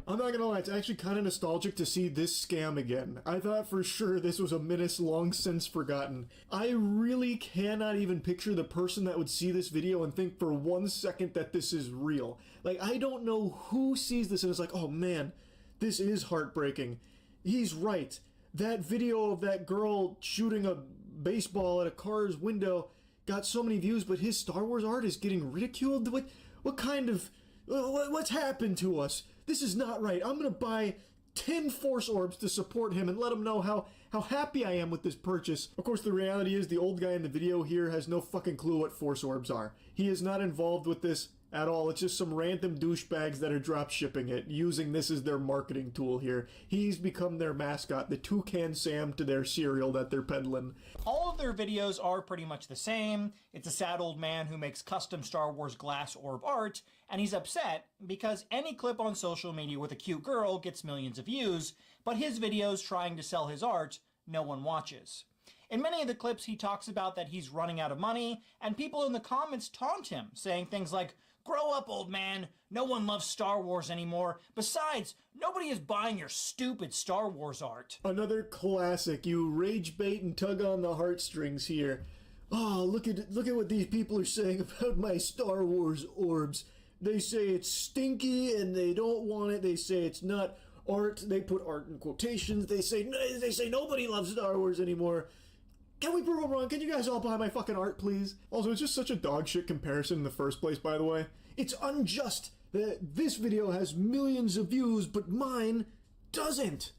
I'm not gonna lie, it's actually kind of nostalgic to see this scam again. I thought for sure this was a menace long since forgotten. I really cannot even picture the person that would see this video and think for 1 second that this is real. Like, I don't know who sees this and is like, oh man, this is heartbreaking. He's right. That video of that girl shooting a baseball at a car's window got so many views, but his Star Wars art is getting ridiculed? What kind of... What's happened to us? This is not right. I'm gonna buy 10 Force Orbs to support him and let him know how happy I am with this purchase. Of course, the reality is the old guy in the video here has no fucking clue what Force Orbs are. He is not involved with this at all. It's just some random douchebags that are drop shipping it, using this as their marketing tool here. He's become their mascot, the Toucan Sam to their cereal that they're peddling. All of their videos are pretty much the same. It's a sad old man who makes custom Star Wars glass orb art, and he's upset because any clip on social media with a cute girl gets millions of views, but his videos trying to sell his art, no one watches. In many of the clips, he talks about that he's running out of money, and people in the comments taunt him, saying things like, "Grow up, old man. No one loves Star Wars anymore. Besides, nobody is buying your stupid Star Wars art." Another classic. You rage bait and tug on the heartstrings here. Oh, look at what these people are saying about my Star Wars orbs. They say it's stinky and they don't want it. They say it's not art. They put art in quotations. They say nobody loves Star Wars anymore. Can we prove them wrong? Can you guys all buy my fucking art, please? Also, it's just such a dog shit comparison in the first place, by the way. It's unjust that this video has millions of views, but mine doesn't.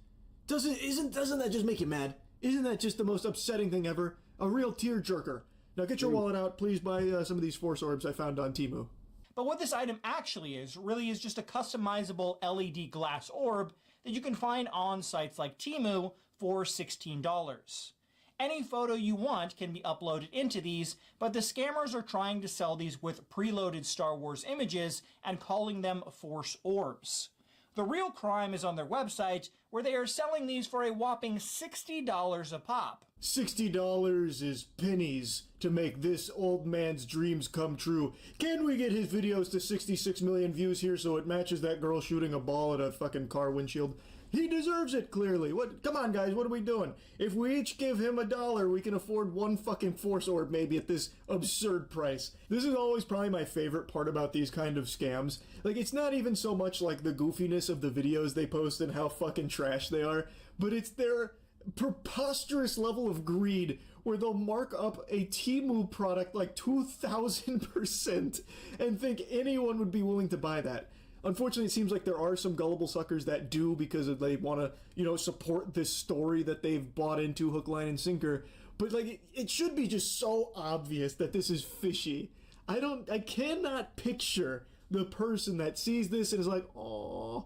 Doesn't that just make you mad? Isn't that just the most upsetting thing ever? A real tearjerker. Now get your wallet out, please buy some of these Force Orbs I found on Temu. But what this item actually is, really is just a customizable LED glass orb that you can find on sites like Temu for $16. Any photo you want can be uploaded into these, but the scammers are trying to sell these with preloaded Star Wars images and calling them Force Orbs. The real crime is on their website, where they are selling these for a whopping $60 a pop. $60 is pennies to make this old man's dreams come true. Can we get his videos to 66 million views here so it matches that girl shooting a ball at a fucking car windshield? He deserves it, clearly. Come on, guys, what are we doing? If we each give him $1, we can afford one fucking Force Orb maybe at this absurd price. This is always probably my favorite part about these kind of scams. Like, it's not even so much like the goofiness of the videos they post and how fucking trash they are, but it's their preposterous level of greed where they'll mark up a Temu product like 2,000% and think anyone would be willing to buy that. Unfortunately, it seems like there are some gullible suckers that do because they want to, support this story that they've bought into hook, line, and sinker. But like, it should be just so obvious that this is fishy. I cannot picture the person that sees this and is like, oh,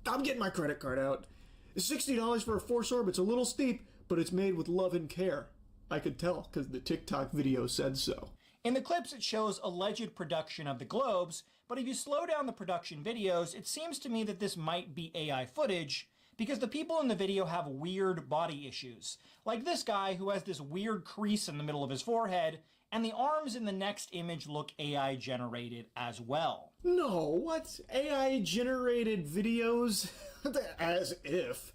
I'm getting my credit card out. It's $60 for a Force Orb. It's a little steep, but it's made with love and care. I could tell because the TikTok video said so. In the clips, it shows alleged production of the globes, but if you slow down the production videos, it seems to me that this might be AI footage, because the people in the video have weird body issues. Like this guy who has this weird crease in the middle of his forehead, and the arms in the next image look AI generated as well. No, what? AI generated videos? As if.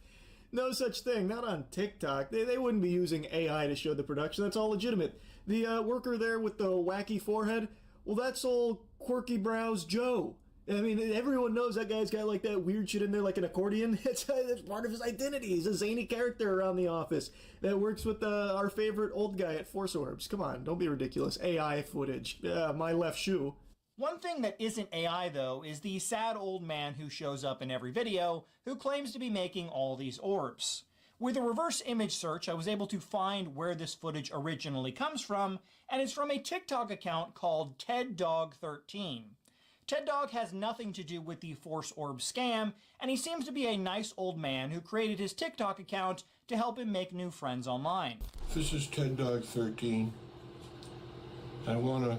No such thing, not on TikTok. They wouldn't be using AI to show the production, that's all legitimate. The worker there with the wacky forehead, well, that's old Quirky Brows Joe. I mean, everyone knows that guy's got like that weird shit in there like an accordion. It's part of his identity. He's a zany character around the office that works with our favorite old guy at Force Orbs. Come on, don't be ridiculous. AI footage. My left shoe. One thing that isn't AI, though, is the sad old man who shows up in every video who claims to be making all these orbs. With a reverse image search, I was able to find where this footage originally comes from, and it's from a TikTok account called TedDog13. TedDog has nothing to do with the Force Orb scam, and he seems to be a nice old man who created his TikTok account to help him make new friends online. This is TedDog13. I want to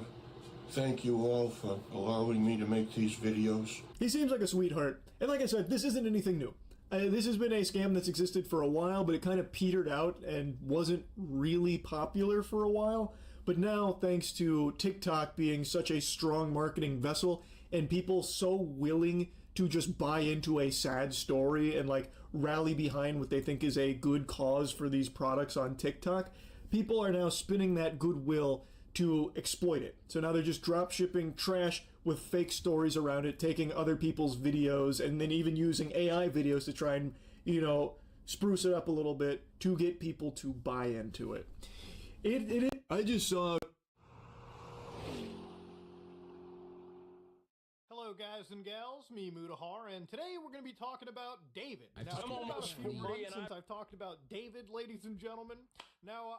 thank you all for allowing me to make these videos. He seems like a sweetheart. And like I said, this isn't anything new. This has been a scam that's existed for a while, but it kind of petered out and wasn't really popular for a while. But now, thanks to TikTok being such a strong marketing vessel and people so willing to just buy into a sad story and like rally behind what they think is a good cause for these products on TikTok, people are now spinning that goodwill to exploit it. So now they're just drop shipping trash with fake stories around it, taking other people's videos, and then even using AI videos to try and, spruce it up a little bit to get people to buy into it. I just saw... Hello guys and gals, me Mudahar, and today we're going to be talking about David. Now, it's been about a few months since I've talked about David, ladies and gentlemen. Now,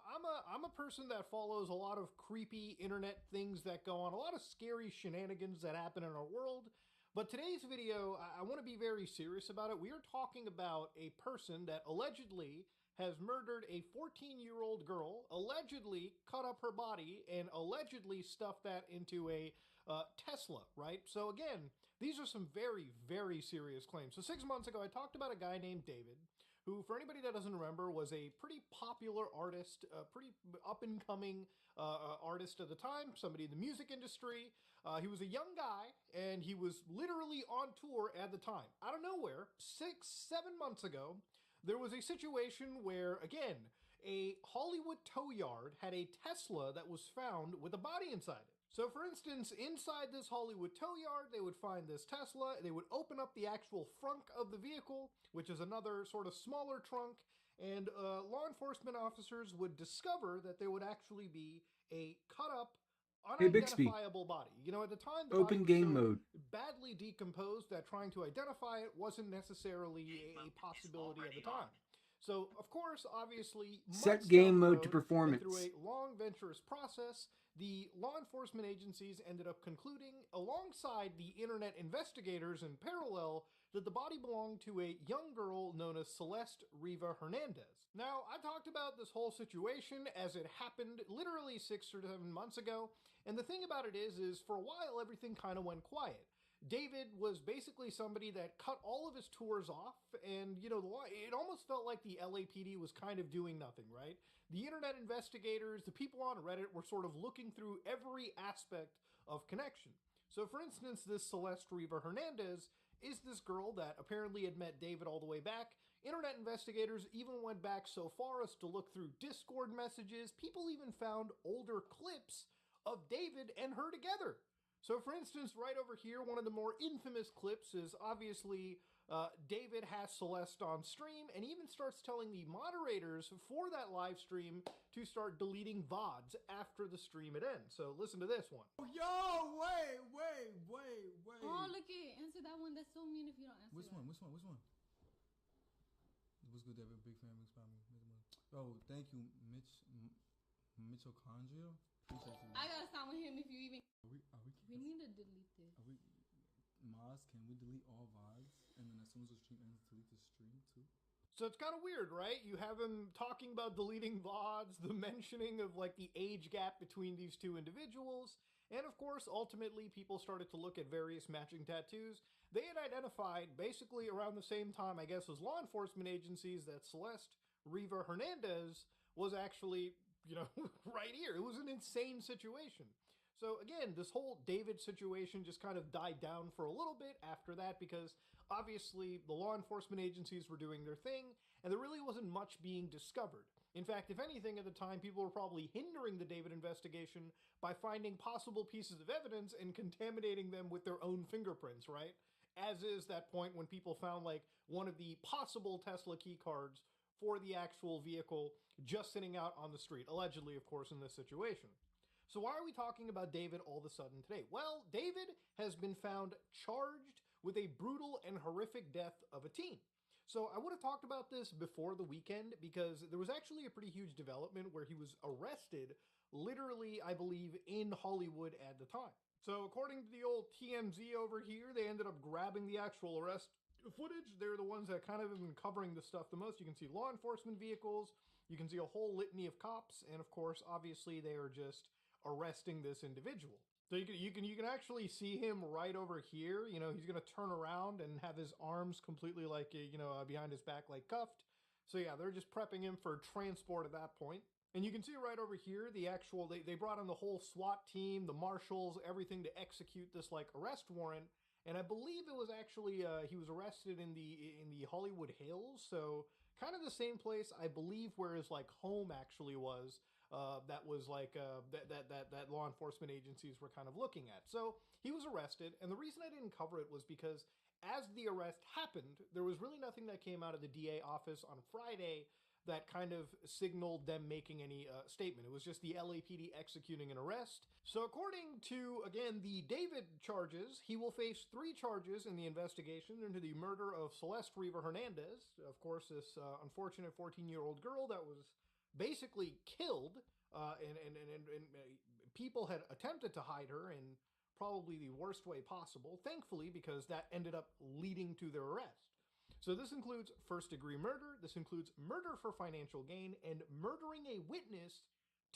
I'm a person that follows a lot of creepy internet things that go on, a lot of scary shenanigans that happen in our world. But today's video, I want to be very serious about it. We are talking about a person that allegedly has murdered a 14-year-old girl, allegedly cut up her body, and allegedly stuffed that into a Tesla, right? So again, these are some very, very serious claims. So 6 months ago, I talked about a guy named David, who, for anybody that doesn't remember, was a pretty popular artist, pretty up-and-coming artist at the time, somebody in the music industry. He was a young guy, and he was literally on tour at the time. Out of nowhere, 6-7 months ago, there was a situation where, again, a Hollywood tow yard had a Tesla that was found with a body inside it. So for instance, inside this Hollywood tow yard, they would find this Tesla, they would open up the actual frunk of the vehicle, which is another sort of smaller trunk, and law enforcement officers would discover that there would actually be a cut up, unidentifiable body. At the time, the Open body was game so mode. badly decomposed that trying to identify it wasn't necessarily a possibility at the time. So, of course, obviously, Set game mode to and performance. through a long, venturous process, the law enforcement agencies ended up concluding, alongside the internet investigators in parallel, that the body belonged to a young girl known as Celeste Riva Hernandez. Now, I talked about this whole situation as it happened literally 6 or 7 months ago, and the thing about it is for a while, everything kind of went quiet. David was basically somebody that cut all of his tours off, and, it almost felt like the LAPD was kind of doing nothing, right? The internet investigators, the people on Reddit were sort of looking through every aspect of connection. So, for instance, this Celeste Riva Hernandez is this girl that apparently had met David all the way back. Internet investigators even went back so far as to look through Discord messages. People even found older clips of David and her together. So for instance, right over here, one of the more infamous clips is obviously David has Celeste on stream and even starts telling the moderators for that live stream to start deleting VODs after the stream it ends. So listen to this one. Yo, wait. Oh, look it. Answer that one. That's so mean if you don't answer Which that. one? What's good, David? Big fan, big spot. Oh, thank you, Mitochondria. I gotta stop with him if you even. We need to delete this. Maz, can we delete all VODs? And then as soon as the stream ends, delete the stream too? So it's kind of weird, right? You have him talking about deleting VODs, the mentioning of like the age gap between these two individuals, and of course, ultimately, people started to look at various matching tattoos. They had identified, basically around the same time, I guess, as law enforcement agencies, that Celeste Riva Hernandez was actually, right here. It was an insane situation. So again, this whole David situation just kind of died down for a little bit after that because obviously the law enforcement agencies were doing their thing and there really wasn't much being discovered. In fact, if anything, at the time, people were probably hindering the David investigation by finding possible pieces of evidence and contaminating them with their own fingerprints, right? As is that point when people found like one of the possible Tesla key cards for the actual vehicle just sitting out on the street, allegedly, of course, in this situation. So why are we talking about David all of a sudden today? Well, David has been found charged with a brutal and horrific death of a teen. So I would have talked about this before the weekend because there was actually a pretty huge development where he was arrested literally, I believe, in Hollywood at the time. So according to the old TMZ over here, they ended up grabbing the actual arrest footage. They're the ones that kind of have been covering this stuff the most. You can see law enforcement vehicles, you can see a whole litany of cops, and of course, obviously, they are just arresting this individual. So you can actually see him right over here. He's gonna turn around and have his arms completely like behind his back, like cuffed. So yeah, they're just prepping him for transport at that point. And you can see right over here the actual they brought in the whole SWAT team, the marshals, everything to execute this like arrest warrant. And I believe it was actually he was arrested in the Hollywood Hills, so kind of the same place I believe where his like home actually was. That was like that law enforcement agencies were kind of looking at. So he was arrested, and the reason I didn't cover it was because as the arrest happened, there was really nothing that came out of the DA office on Friday that kind of signaled them making any statement. It was just the LAPD executing an arrest. So according to, again, the David charges, he will face 3 charges in the investigation into the murder of Celeste Riva Hernandez, of course, this unfortunate 14-year-old girl that was basically killed, and people had attempted to hide her in probably the worst way possible, thankfully, because that ended up leading to their arrest. So this includes first-degree murder, this includes murder for financial gain, and murdering a witness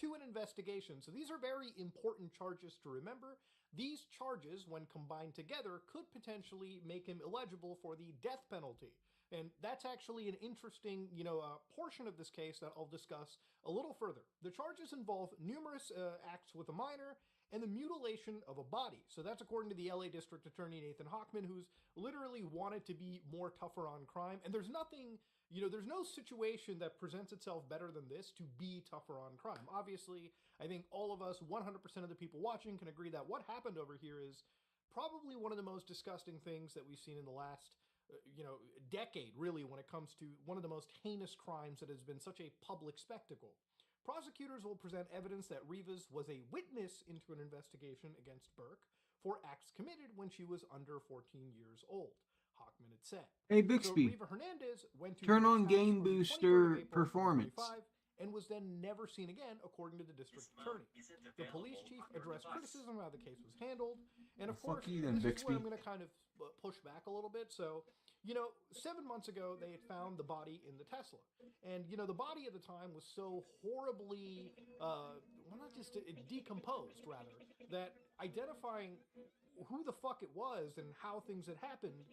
to an investigation. So these are very important charges to remember. These charges, when combined together, could potentially make him eligible for the death penalty. And that's actually an interesting, portion of this case that I'll discuss a little further. The charges involve numerous acts with a minor and the mutilation of a body. So that's according to the LA District Attorney Nathan Hochman, who's literally wanted to be more tougher on crime. And there's nothing, there's no situation that presents itself better than this to be tougher on crime. Obviously, I think all of us, 100% of the people watching, can agree that what happened over here is probably one of the most disgusting things that we've seen in the last decade, really, when it comes to one of the most heinous crimes that has been such a public spectacle. Prosecutors will present evidence that Rivas was a witness into an investigation against Burke for acts committed when she was under 14 years old, Hochman had said. Hey, Bixby, Riva Hernandez went to turn on Game on the 23rd of Booster April, Performance. 1995, and was then never seen again, according to the district attorney. The police chief addressed criticism of how the case was handled, and of Well, course, fuck you then, this is Bixby. where I'm going to kind of push back a little bit. So, 7 months ago, they had found the body in the Tesla. And, the body at the time was so horribly, not just decomposed, rather, that identifying who the fuck it was and how things had happened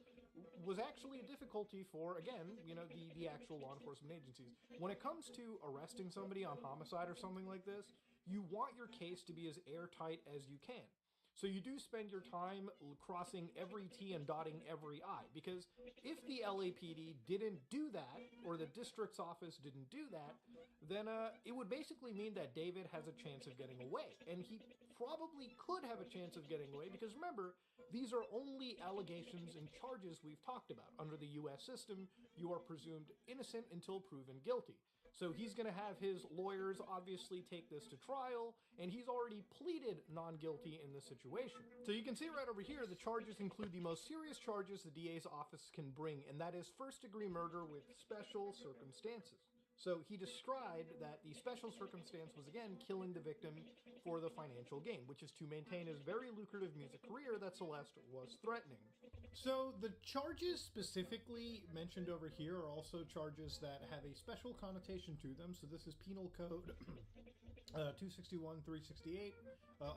was actually a difficulty for, again, the actual law enforcement agencies. When it comes to arresting somebody on homicide or something like this, you want your case to be as airtight as you can. So you do spend your time crossing every T and dotting every I, because if the LAPD didn't do that, or the district's office didn't do that, then it would basically mean that David has a chance of getting away. And he probably could have a chance of getting away, because remember, these are only allegations and charges we've talked about. Under the US system, you are presumed innocent until proven guilty. So he's going to have his lawyers obviously take this to trial, and he's already pleaded non-guilty in this situation. So you can see right over here, the charges include the most serious charges the DA's office can bring, and that is first-degree murder with special circumstances. So he described that the special circumstance was, again, killing the victim for the financial gain, which is to maintain his very lucrative music career that Celeste was threatening. So the charges specifically mentioned over here are also charges that have a special connotation to them. So this is Penal Code 261, 368.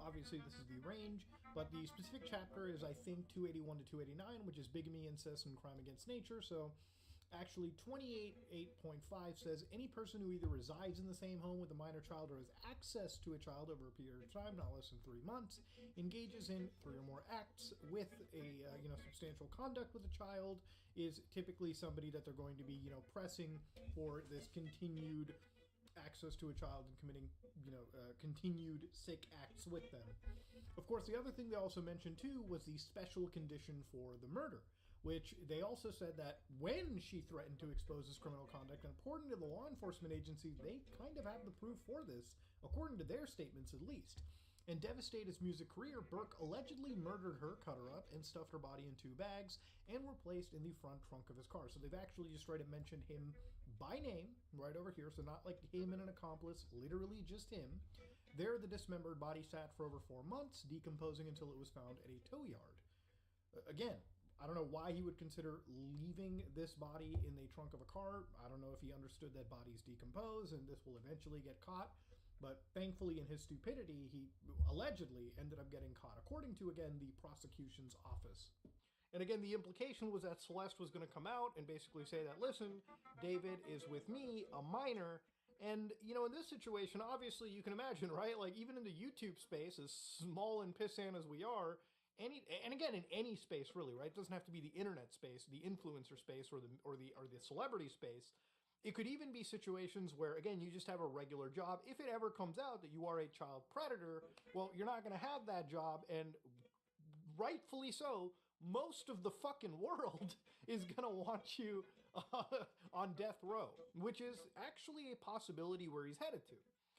Obviously, this is the range, but the specific chapter is, I think, 281 to 289, which is bigamy, incest, and crime against nature. So actually, 28.8.5 says any person who either resides in the same home with a minor child or has access to a child over a period of time, not less than 3 months, engages in 3 or more acts with a substantial conduct with a child, is typically somebody that they're going to be pressing for this continued access to a child and committing continued sick acts with them. Of course, the other thing they also mentioned too was the special condition for the murder, which they also said that when she threatened to expose his criminal conduct, and according to the law enforcement agency, they kind of have the proof for this, according to their statements at least. And devastate his music career, Burke allegedly murdered her, cut her up, and stuffed her body in 2 bags, and were placed in the front trunk of his car. So they've actually just tried to mention him by name, right over here, so not like him and an accomplice, literally just him. There, the dismembered body sat for over 4 months, decomposing until it was found at a tow yard. Again, I don't know why he would consider leaving this body in the trunk of a car. I don't know if he understood that bodies decompose and this will eventually get caught. But thankfully, in his stupidity, he allegedly ended up getting caught, according to, again, the prosecution's office. And again, the implication was that Celeste was going to come out and basically say that, listen, David is with me, a minor. And, in this situation, obviously, you can imagine, right? Like, even in the YouTube space, as small and pissant as we are, and again, in any space, really, right? It doesn't have to be the internet space, the influencer space, or the celebrity space. It could even be situations where, again, you just have a regular job. If it ever comes out that you are a child predator, well, you're not going to have that job, and rightfully so, most of the fucking world is going to want you on death row, which is actually a possibility where he's headed to.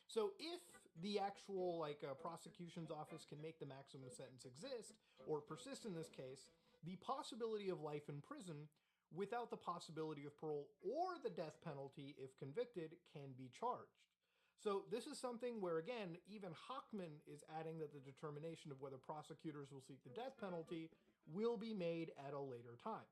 So if the actual prosecution's office can make the maximum sentence exist or persist in this case, the possibility of life in prison without the possibility of parole or the death penalty if convicted can be charged. So this is something where, again, even Hochman is adding that the determination of whether prosecutors will seek the death penalty will be made at a later time.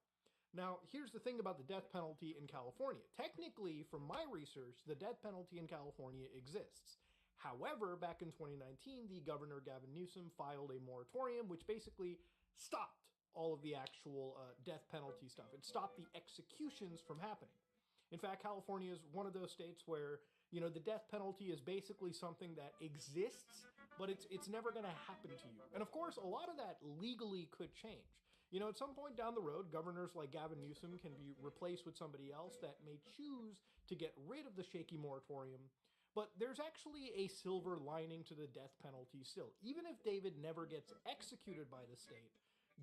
Now, here's the thing about the death penalty in California. Technically, from my research, the death penalty in California exists. However, back in 2019, the governor, Gavin Newsom, filed a moratorium, which basically stopped all of the actual death penalty stuff. It stopped the executions from happening. In fact, California is one of those states where, the death penalty is basically something that exists, but it's never going to happen to you. And of course, a lot of that legally could change. At some point down the road, governors like Gavin Newsom can be replaced with somebody else that may choose to get rid of the shaky moratorium. But there's actually a silver lining to the death penalty still. Even if David never gets executed by the state,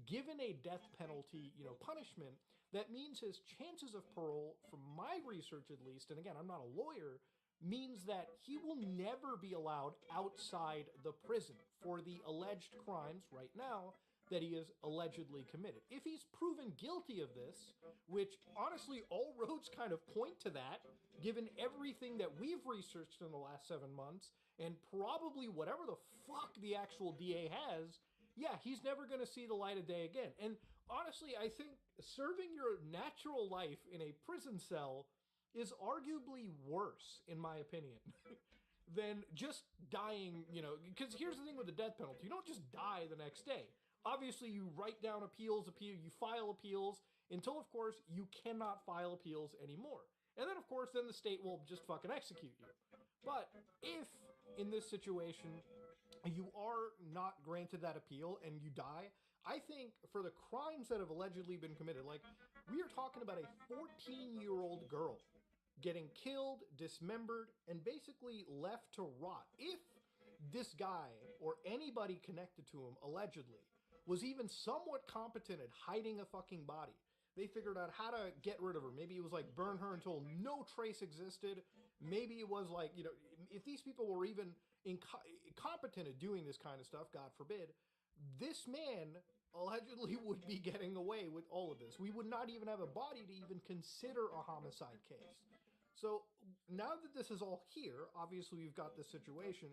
given a death penalty, punishment, that means his chances of parole, from my research at least, and again, I'm not a lawyer, means that he will never be allowed outside the prison for the alleged crimes right now that he has allegedly committed. If he's proven guilty of this, which honestly all roads kind of point to that, given everything that we've researched in the last 7 months, and probably whatever the fuck the actual DA has, yeah, he's never going to see the light of day again. And honestly, I think serving your natural life in a prison cell is arguably worse, in my opinion, than just dying, because here's the thing with the death penalty. You don't just die the next day. Obviously, you write down appeals, you file appeals, until, of course, you cannot file appeals anymore. And then, of course, then the state will just fucking execute you. But if, in this situation, you are not granted that appeal and you die, I think for the crimes that have allegedly been committed, like we are talking about a 14-year-old girl getting killed, dismembered, and basically left to rot. If this guy or anybody connected to him, allegedly, was even somewhat competent at hiding a fucking body, they figured out how to get rid of her. Maybe it was like burn her until no trace existed. Maybe it was like, if these people were even incompetent at doing this kind of stuff, God forbid, this man allegedly would be getting away with all of this. We would not even have a body to even consider a homicide case. So now that this is all here, obviously we've got this situation.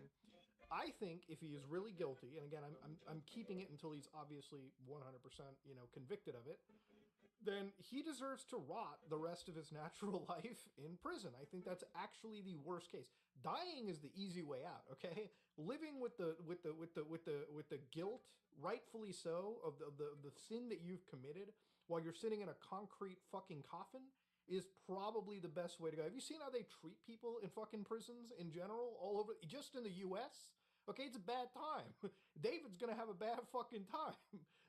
I think if he is really guilty, and again, I'm keeping it until he's obviously 100%, convicted of it, then he deserves to rot the rest of his natural life in prison. I think that's actually the worst case. Dying is the easy way out, okay? Living with the guilt, rightfully so, of the sin that you've committed while you're sitting in a concrete fucking coffin is probably the best way to go. Have you seen how they treat people in fucking prisons in general, all over, just in the US? Okay, it's a bad time. David's gonna have a bad fucking time.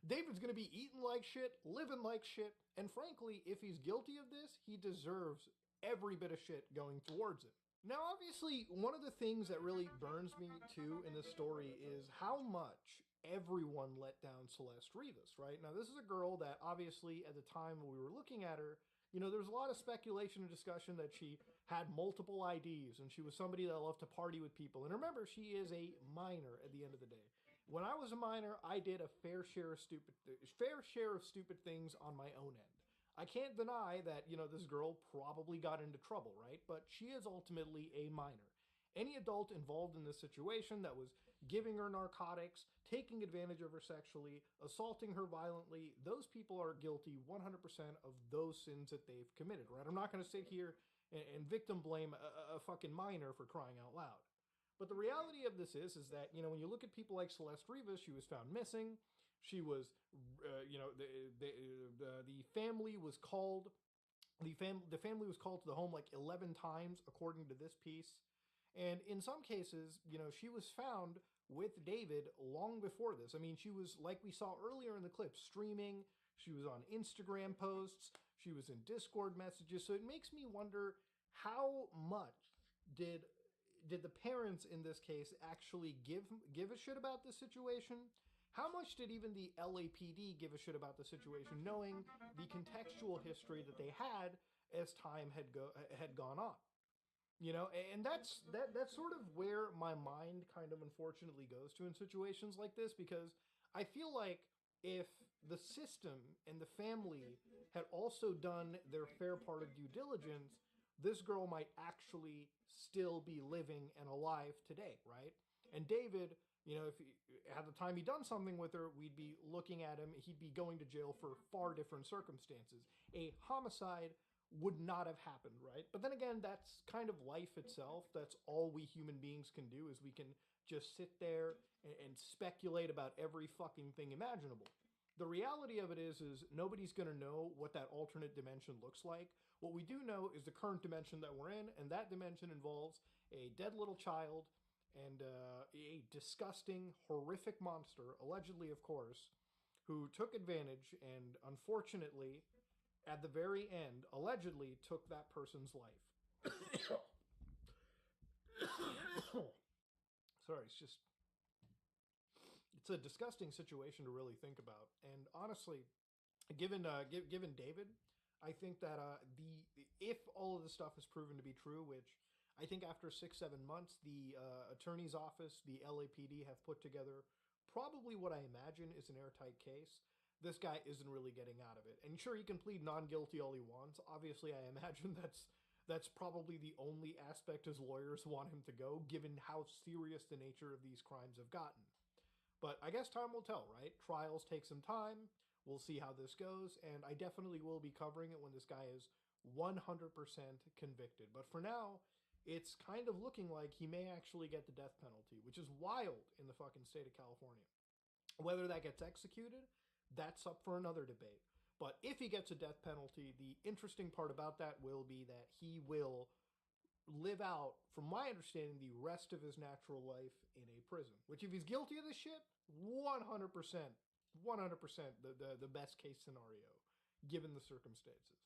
David's gonna be eating like shit, living like shit, and frankly, if he's guilty of this, he deserves every bit of shit going towards him. Now, obviously, one of the things that really burns me, too, in this story is how much everyone let down Celeste Rivas, right? Now, this is a girl that, obviously, at the time when we were looking at her, there was a lot of speculation and discussion that she had multiple IDs and she was somebody that loved to party with people. And remember, she is a minor at the end of the day. When I was a minor, I did a fair share of stupid things on my own end. I can't deny that, this girl probably got into trouble, right? But she is ultimately a minor. Any adult involved in this situation that was giving her narcotics, taking advantage of her sexually, assaulting her violently, those people are guilty 100% of those sins that they've committed, right? I'm not going to sit here and victim blame a fucking minor for crying out loud. But the reality of this is that, when you look at people like Celeste Rivas, she was found missing. She was, the family was called, the family was called to the home like 11 times, according to this piece. And in some cases, she was found with David long before this. I mean, she was, like we saw earlier in the clip, streaming. She was on Instagram posts. She was in Discord messages. So it makes me wonder, how much did the parents in this case actually give a shit about this situation? How much did even the LAPD give a shit about the situation, knowing the contextual history that they had as time had gone on? And that's sort of where my mind kind of unfortunately goes to in situations like this, because I feel like if the system and the family had also done their fair part of due diligence, this girl might actually still be living and alive today, right? And David, if at the time he'd done something with her, we'd be looking at him, he'd be going to jail for far different circumstances. A homicide would not have happened, right? But then again, that's kind of life itself. That's all we human beings can do, is we can just sit there and speculate about every fucking thing imaginable. The reality of it is nobody's going to know what that alternate dimension looks like. What we do know is the current dimension that we're in, and that dimension involves a dead little child and a disgusting, horrific monster, allegedly, of course, who took advantage and, unfortunately, at the very end, allegedly took that person's life. Sorry, it's a disgusting situation to really think about. And honestly, given David, I think that if all of this stuff is proven to be true, which I think after 6-7 months, the attorney's office, the LAPD, have put together probably what I imagine is an airtight case, this guy isn't really getting out of it. And sure, he can plead non-guilty all he wants. Obviously, I imagine that's probably the only aspect his lawyers want him to go, given how serious the nature of these crimes have gotten. But I guess time will tell, right? Trials take some time. We'll see how this goes, and I definitely will be covering it when this guy is 100% convicted. But for now, it's kind of looking like he may actually get the death penalty, which is wild in the fucking state of California. Whether that gets executed, that's up for another debate. But if he gets a death penalty, the interesting part about that will be that he will live out, from my understanding, the rest of his natural life in a prison. Which, if he's guilty of this shit, 100%, 100% the best case scenario, given the circumstances.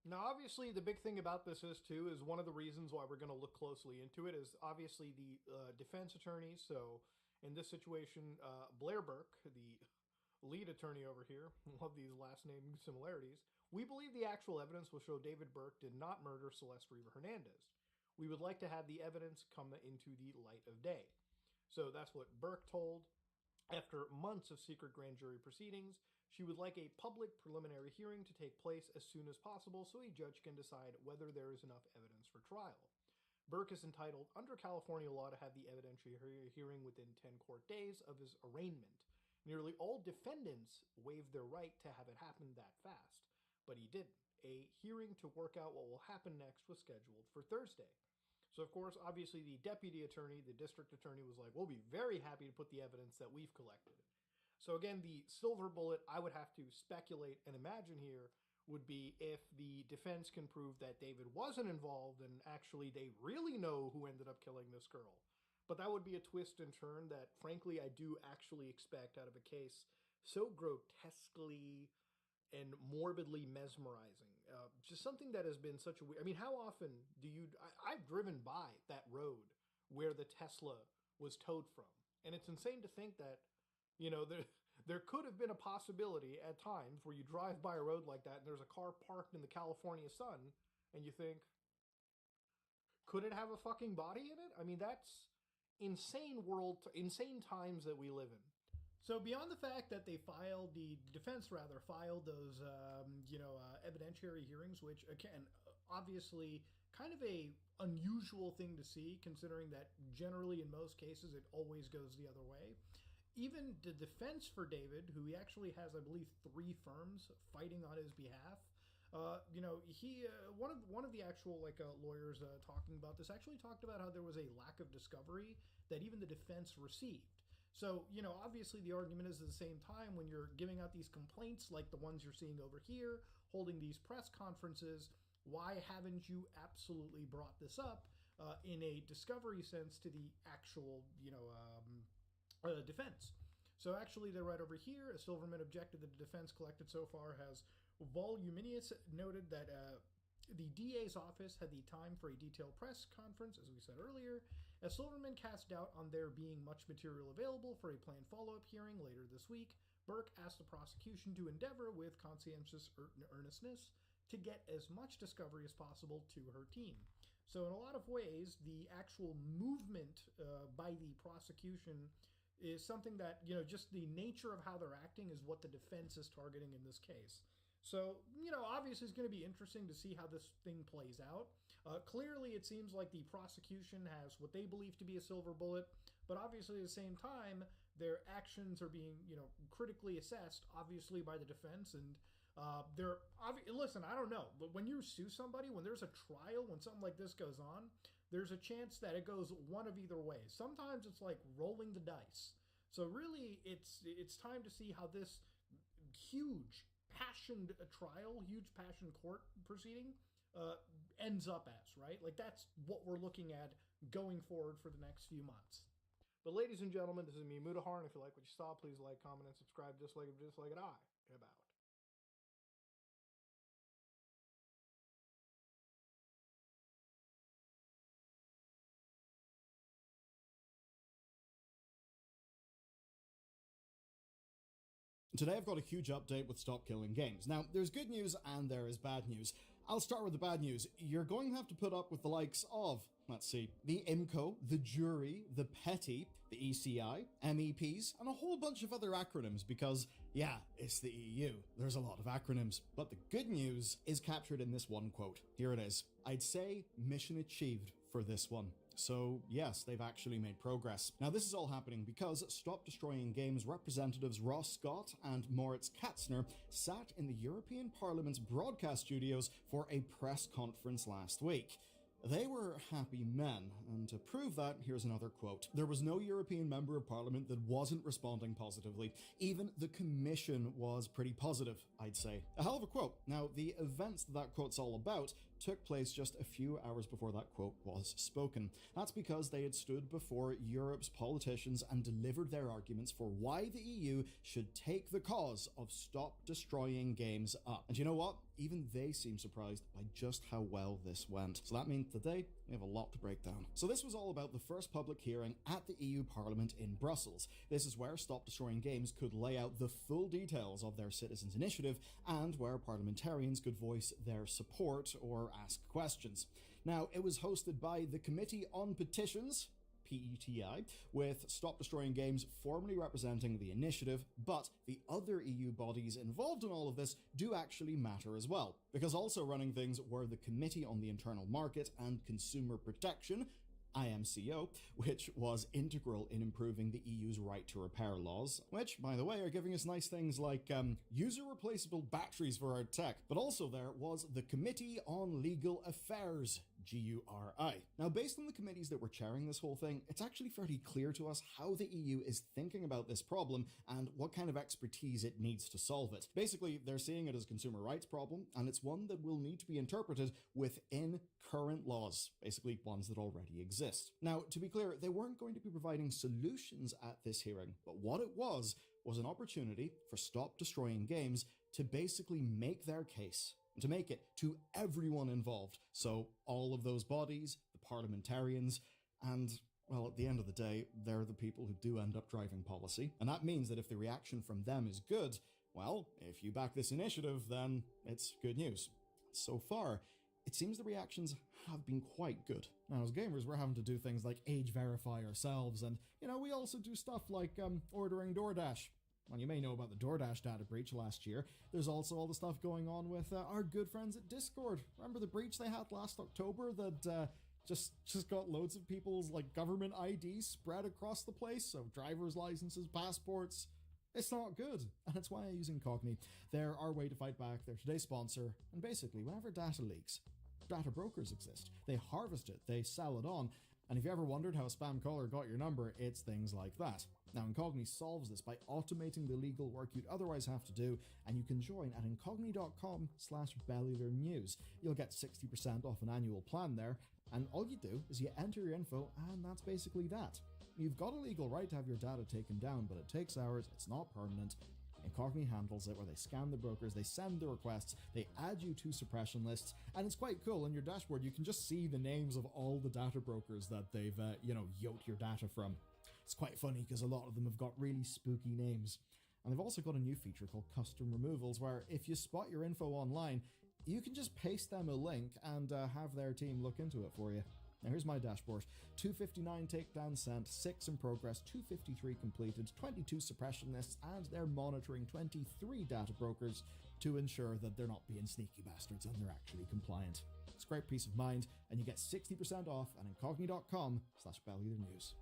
Now, obviously, the big thing about this is, too, is one of the reasons why we're going to look closely into it is obviously the defense attorneys. So, in this situation, Blair Burke, the lead attorney over here, love these last name similarities, we believe the actual evidence will show David Burke did not murder Celeste Reaver Hernandez. We would like to have the evidence come into the light of day. So that's what Burke told. After months of secret grand jury proceedings, she would like a public preliminary hearing to take place as soon as possible so a judge can decide whether there is enough evidence for trial. Burke is entitled under California law to have the evidentiary hearing within 10 court days of his arraignment. Nearly all defendants waived their right to have it happen that fast, but he didn't. A hearing to work out what will happen next was scheduled for Thursday. So, of course, obviously the deputy attorney, the district attorney, was like, we'll be very happy to put the evidence that we've collected. So, again, the silver bullet I would have to speculate and imagine here would be if the defense can prove that David wasn't involved and actually they really know who ended up killing this girl. But that would be a twist and turn that, frankly, I do actually expect out of a case so grotesquely and morbidly mesmerizing. Just something that has been such a weird... I mean, how often do you... I've driven by that road where the Tesla was towed from. And it's insane to think that, you know, there could have been a possibility at times where you drive by a road like that and there's a car parked in the California sun and you think, could it have a fucking body in it? I mean, that's insane insane times that we live in. So beyond the fact that they filed, the defense rather, filed those, evidentiary hearings, which, again, obviously kind of a unusual thing to see, considering that generally in most cases it always goes the other way. Even the defense for David, who he actually has, I believe, 3 firms fighting on his behalf, one of the actual lawyers talking about this actually talked about how there was a lack of discovery that even the defense received. So, obviously the argument is at the same time when you're giving out these complaints like the ones you're seeing over here, holding these press conferences, why haven't you absolutely brought this up in a discovery sense to the actual, defense? So actually they're right over here. A Silverman objected that the defense collected so far has voluminous, noted that the DA's office had the time for a detailed press conference, as we said earlier, as Silverman cast doubt on there being much material available for a planned follow-up hearing later this week. Burke asked the prosecution to endeavor with conscientious earnestness to get as much discovery as possible to her team. So in a lot of ways, the actual movement by the prosecution is something that, just the nature of how they're acting is what the defense is targeting in this case. So, obviously it's going to be interesting to see how this thing plays out. Clearly, it seems like the prosecution has what they believe to be a silver bullet, but obviously at the same time, their actions are being, critically assessed, obviously, by the defense. And listen, I don't know, but when you sue somebody, when there's a trial, when something like this goes on, there's a chance that it goes one of either ways. Sometimes it's like rolling the dice. So really, it's time to see how this huge passioned trial, huge passion court proceeding ends up as, right? Like, that's what we're looking at going forward for the next few months. But ladies and gentlemen, this is me, Mudahar, and if you like what you saw, please like, comment, and subscribe just like an eye about. Today I've got a huge update with Stop Killing Games. Now, there's good news and there is bad news. I'll start with the bad news. You're going to have to put up with the likes of, let's see, the IMCO, the jury, the petty, the ECI, MEPs, and a whole bunch of other acronyms because, yeah, it's the EU. There's a lot of acronyms. But the good news is captured in this one quote. Here it is. I'd say mission achieved for this one. So yes, they've actually made progress. Now this is all happening because Stop Destroying Games representatives Ross Scott and Moritz Katzner sat in the European Parliament's broadcast studios for a press conference last week. They were happy men, and to prove that, here's another quote. There was no European Member of Parliament that wasn't responding positively. Even the Commission was pretty positive, I'd say. A hell of a quote. Now, the events that quote's all about took place just a few hours before that quote was spoken. That's because they had stood before Europe's politicians and delivered their arguments for why the EU should take the cause of Stop Destroying Games up. And you know what? Even they seem surprised by just how well this went. So that means today we have a lot to break down. So this was all about the first public hearing at the EU Parliament in Brussels. This is where Stop Destroying Games could lay out the full details of their citizens' initiative and where parliamentarians could voice their support or ask questions. Now, it was hosted by the Committee on Petitions, PETI, with Stop Destroying Games formally representing the initiative, but the other EU bodies involved in all of this do actually matter as well, because also running things were the Committee on the Internal Market and Consumer Protection, IMCO, which was integral in improving the EU's right to repair laws, which, by the way, are giving us nice things like user-replaceable batteries for our tech. But also there was the Committee on Legal Affairs, GURI. Now, based on the committees that were chairing this whole thing, it's actually fairly clear to us how the EU is thinking about this problem and what kind of expertise it needs to solve it. Basically, they're seeing it as a consumer rights problem, and it's one that will need to be interpreted within current laws, basically ones that already exist. Now, to be clear, they weren't going to be providing solutions at this hearing, but what it was an opportunity for Stop Destroying Games to basically make their case, and to make it to everyone involved. So all of those bodies, the parliamentarians, and, well, at the end of the day, they're the people who do end up driving policy. And that means that if the reaction from them is good, well, if you back this initiative, then it's good news. So far, it seems the reactions have been quite good. Now, as gamers, we're having to do things like age verify ourselves, and, we also do stuff like ordering DoorDash. Well, you may know about the DoorDash data breach last year. There's also all the stuff going on with our good friends at Discord. Remember the breach they had last October that just got loads of people's government IDs spread across the place? So driver's licenses, passports. It's not good, and it's why I use Incogni. They're our way to fight back. They're today's sponsor, and basically, whenever data leaks, data brokers exist. They harvest it, they sell it on, and if you ever wondered how a spam caller got your number, it's things like that. Now, Incogni solves this by automating the legal work you'd otherwise have to do, and you can join at incogni.com/bellularnews. You'll get 60% off an annual plan there, and all you do is you enter your info, and that's basically that. You've got a legal right to have your data taken down, but it takes hours, it's not permanent. Incogni handles it, where they scan the brokers, they send the requests, they add you to suppression lists, and it's quite cool. In your dashboard, you can just see the names of all the data brokers that they've, yoked your data from. It's quite funny because a lot of them have got really spooky names. And they've also got a new feature called custom removals, where if you spot your info online, you can just paste them a link and have their team look into it for you. Now here's my dashboard. 259 takedowns sent, 6 in progress, 253 completed, 22 suppression lists, and they're monitoring 23 data brokers to ensure that they're not being sneaky bastards and they're actually compliant. It's great peace of mind, and you get 60% off at incogni.com/bellularnews.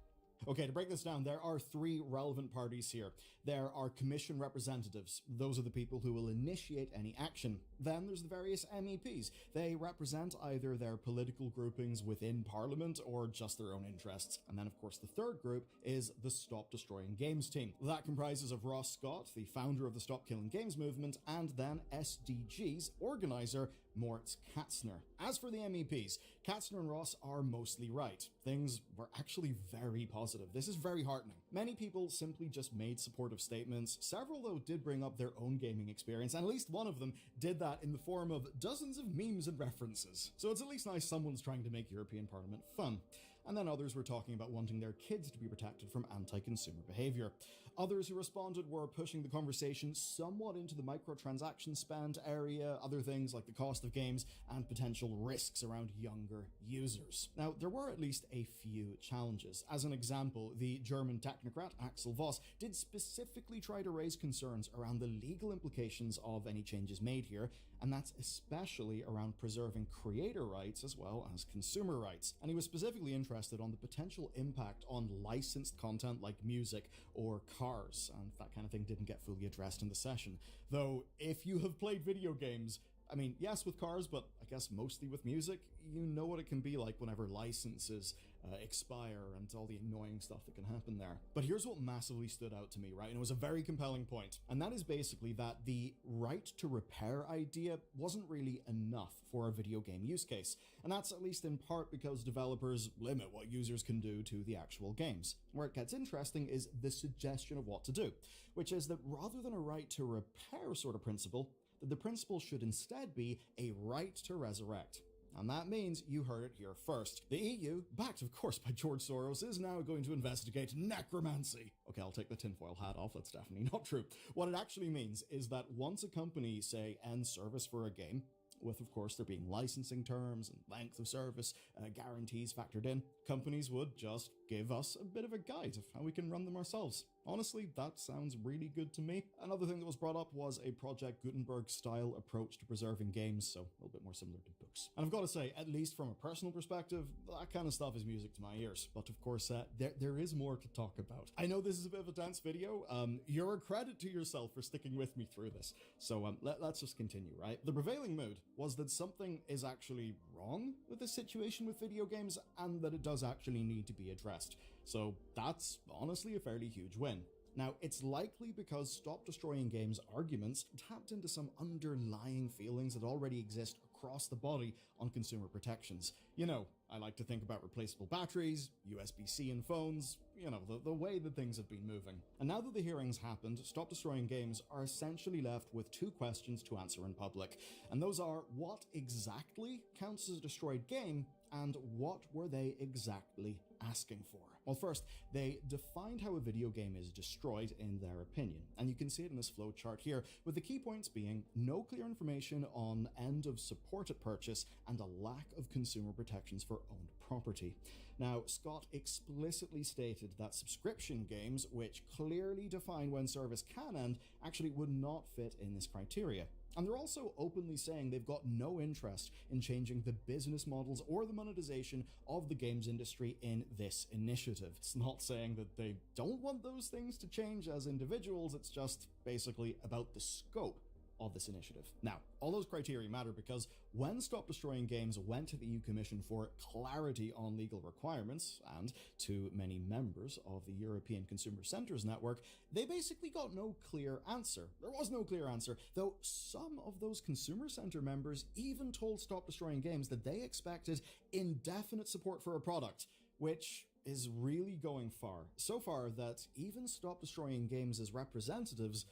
Okay, to break this down, there are 3 relevant parties here. There are commission representatives. Those are the people who will initiate any action. Then there's the various MEPs. They represent either their political groupings within Parliament or just their own interests. And then, of course, the third group is the Stop Destroying Games team. That comprises of Ross Scott, the founder of the Stop Killing Games movement, and then SDG's organizer, Moritz Katzner. As for the MEPs, Katzner and Ross are mostly right. Things were actually very positive. This is very heartening. Many people simply just made supportive statements. Several, though, did bring up their own gaming experience, and at least one of them did that in the form of dozens of memes and references. So it's at least nice someone's trying to make European Parliament fun. And then others were talking about wanting their kids to be protected from anti-consumer behavior. Others who responded were pushing the conversation somewhat into the microtransaction spend area, other things like the cost of games and potential risks around younger users. Now, there were at least a few challenges. As an example, the German technocrat Axel Voss did specifically try to raise concerns around the legal implications of any changes made here, and that's especially around preserving creator rights as well as consumer rights. And he was specifically interested on the potential impact on licensed content like music or cars, and that kind of thing didn't get fully addressed in the session. Though, if you have played video games, I mean, yes with cars, but I guess mostly with music, you know what it can be like whenever licenses expire and all the annoying stuff that can happen there. But here's what massively stood out to me, right? And it was a very compelling point. And that is basically that the right to repair idea wasn't really enough for a video game use case. And that's at least in part because developers limit what users can do to the actual games. Where it gets interesting is the suggestion of what to do, which is that rather than a right to repair sort of principle, that the principle should instead be a right to resurrect. And that means you heard it here first. The EU, backed of course by George Soros, is now going to investigate necromancy. Okay, I'll take the tinfoil hat off, that's definitely not true. What it actually means is that once a company, say, ends service for a game, with of course there being licensing terms and length of service, guarantees factored in, companies would just give us a bit of a guide of how we can run them ourselves. Honestly, that sounds really good to me. Another thing that was brought up was a Project Gutenberg-style approach to preserving games, so a little bit more similar to books. And I've got to say, at least from a personal perspective, that kind of stuff is music to my ears. But of course, there is more to talk about. I know this is a bit of a dense video. You're a credit to yourself for sticking with me through this. So let's just continue, right? The prevailing mood was that something is actually wrong with the situation with video games and that it does actually need to be addressed. So that's honestly a fairly huge win. Now, it's likely because Stop Destroying Games arguments tapped into some underlying feelings that already exist across the body on consumer protections. You know, I like to think about replaceable batteries, USB-C in phones, you know, the way that things have been moving. And now that the hearings happened, Stop Destroying Games are essentially left with two questions to answer in public. And those are, what exactly counts as a destroyed game, and what were they exactly asking for? Well, first, they defined how a video game is destroyed in their opinion, and you can see it in this flowchart here, with the key points being no clear information on end of support at purchase and a lack of consumer protections for owned property. Now, Scott explicitly stated that subscription games, which clearly define when service can end, actually would not fit in this criteria. And they're also openly saying they've got no interest in changing the business models or the monetization of the games industry in this initiative. It's not saying that they don't want those things to change as individuals, it's just basically about the scope of this initiative. Now, all those criteria matter because when Stop Destroying Games went to the EU Commission for clarity on legal requirements, and to many members of the European Consumer Centres Network, they basically got no clear answer. There was no clear answer, though some of those Consumer Centre members even told Stop Destroying Games that they expected indefinite support for a product, which is really going far. So far that even Stop Destroying Games' representatives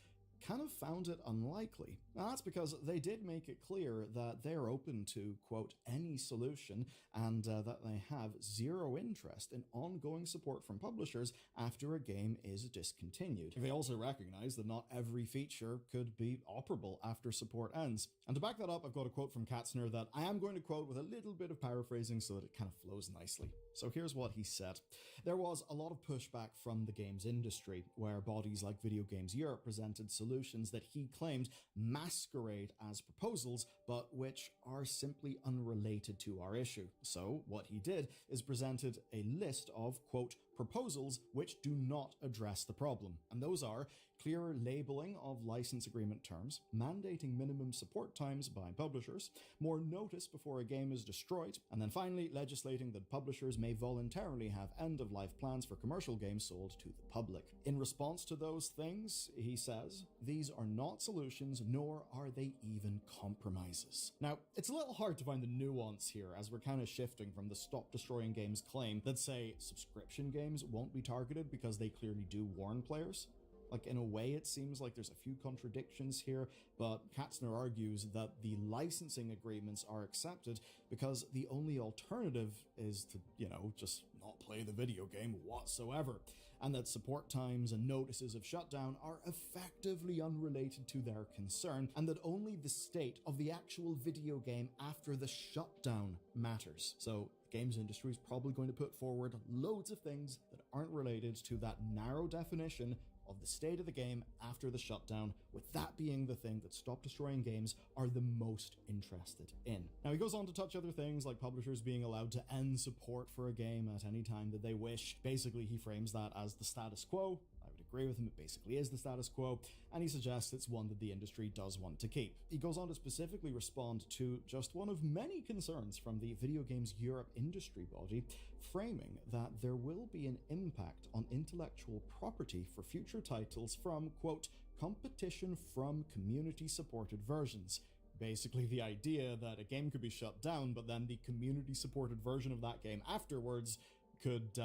kind of found it unlikely. Now, that's because they did make it clear that they're open to, quote, any solution, and that they have zero interest in ongoing support from publishers after a game is discontinued. They also recognize that not every feature could be operable after support ends. And to back that up, I've got a quote from Katzner that I am going to quote with a little bit of paraphrasing so that it kind of flows nicely. So here's what he said. There was a lot of pushback from the games industry, where bodies like Video Games Europe presented solutions that he claimed masquerade as proposals, but which are simply unrelated to our issue. So what he did is presented a list of, quote, proposals which do not address the problem. And those are clearer labeling of license agreement terms, mandating minimum support times by publishers, more notice before a game is destroyed, and then finally legislating that publishers may voluntarily have end-of-life plans for commercial games sold to the public. In response to those things, he says, these are not solutions, nor are they even compromises. Now, it's a little hard to find the nuance here as we're kind of shifting from the Stop Destroying Games claim that, say, subscription games won't be targeted because they clearly do warn players. Like, in a way, it seems like there's a few contradictions here, but Katzner argues that the licensing agreements are accepted because the only alternative is to, you know, just not play the video game whatsoever, and that support times and notices of shutdown are effectively unrelated to their concern, and that only the state of the actual video game after the shutdown matters. So the games industry is probably going to put forward loads of things that aren't related to that narrow definition of the state of the game after the shutdown, with that being the thing that Stop Destroying Games are the most interested in. Now, he goes on to touch other things like publishers being allowed to end support for a game at any time that they wish. Basically, he frames that as the status quo. I would agree with him, it basically is the status quo, and he suggests it's one that the industry does want to keep. He goes on to specifically respond to just one of many concerns from the Video Games Europe industry body, framing that there will be an impact on intellectual property for future titles from, quote, competition from community-supported versions. Basically the idea that a game could be shut down, but then the community-supported version of that game afterwards could,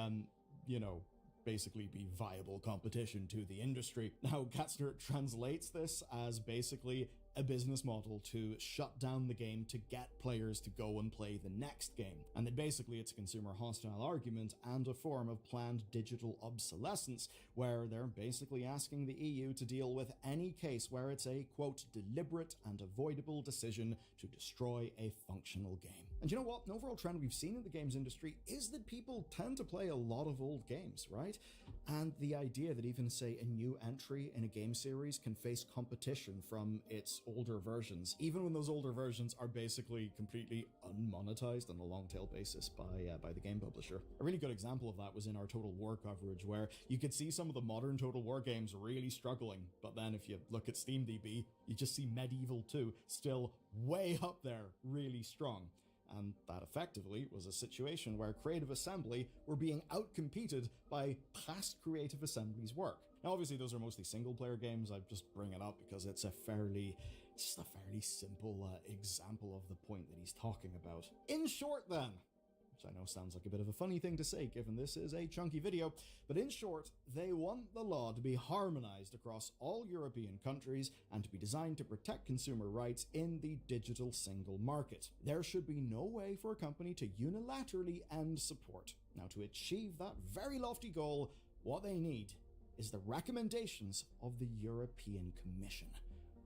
basically be viable competition to the industry. Now, Katzner translates this as basically a business model to shut down the game to get players to go and play the next game. And that basically it's a consumer hostile argument and a form of planned digital obsolescence, where they're basically asking the EU to deal with any case where it's a, quote, deliberate and avoidable decision to destroy a functional game. And you know what? An overall trend we've seen in the games industry is that people tend to play a lot of old games, right? And the idea that even, say, a new entry in a game series can face competition from its older versions, even when those older versions are basically completely unmonetized on a long-tail basis by the game publisher. A really good example of that was in our Total War coverage, where you could see some of the modern Total War games really struggling, but then if you look at SteamDB, you just see Medieval 2 still way up there, really strong. And that effectively was a situation where Creative Assembly were being outcompeted by past Creative Assembly's work. Now, obviously, those are mostly single-player games. I just bring it up because it's a fairly simple example of the point that he's talking about. In short, then, which I know sounds like a bit of a funny thing to say given this is a chunky video, but in short, they want the law to be harmonized across all European countries and to be designed to protect consumer rights in the digital single market. There should be no way for a company to unilaterally end support. Now, to achieve that very lofty goal, what they need is the recommendations of the European Commission.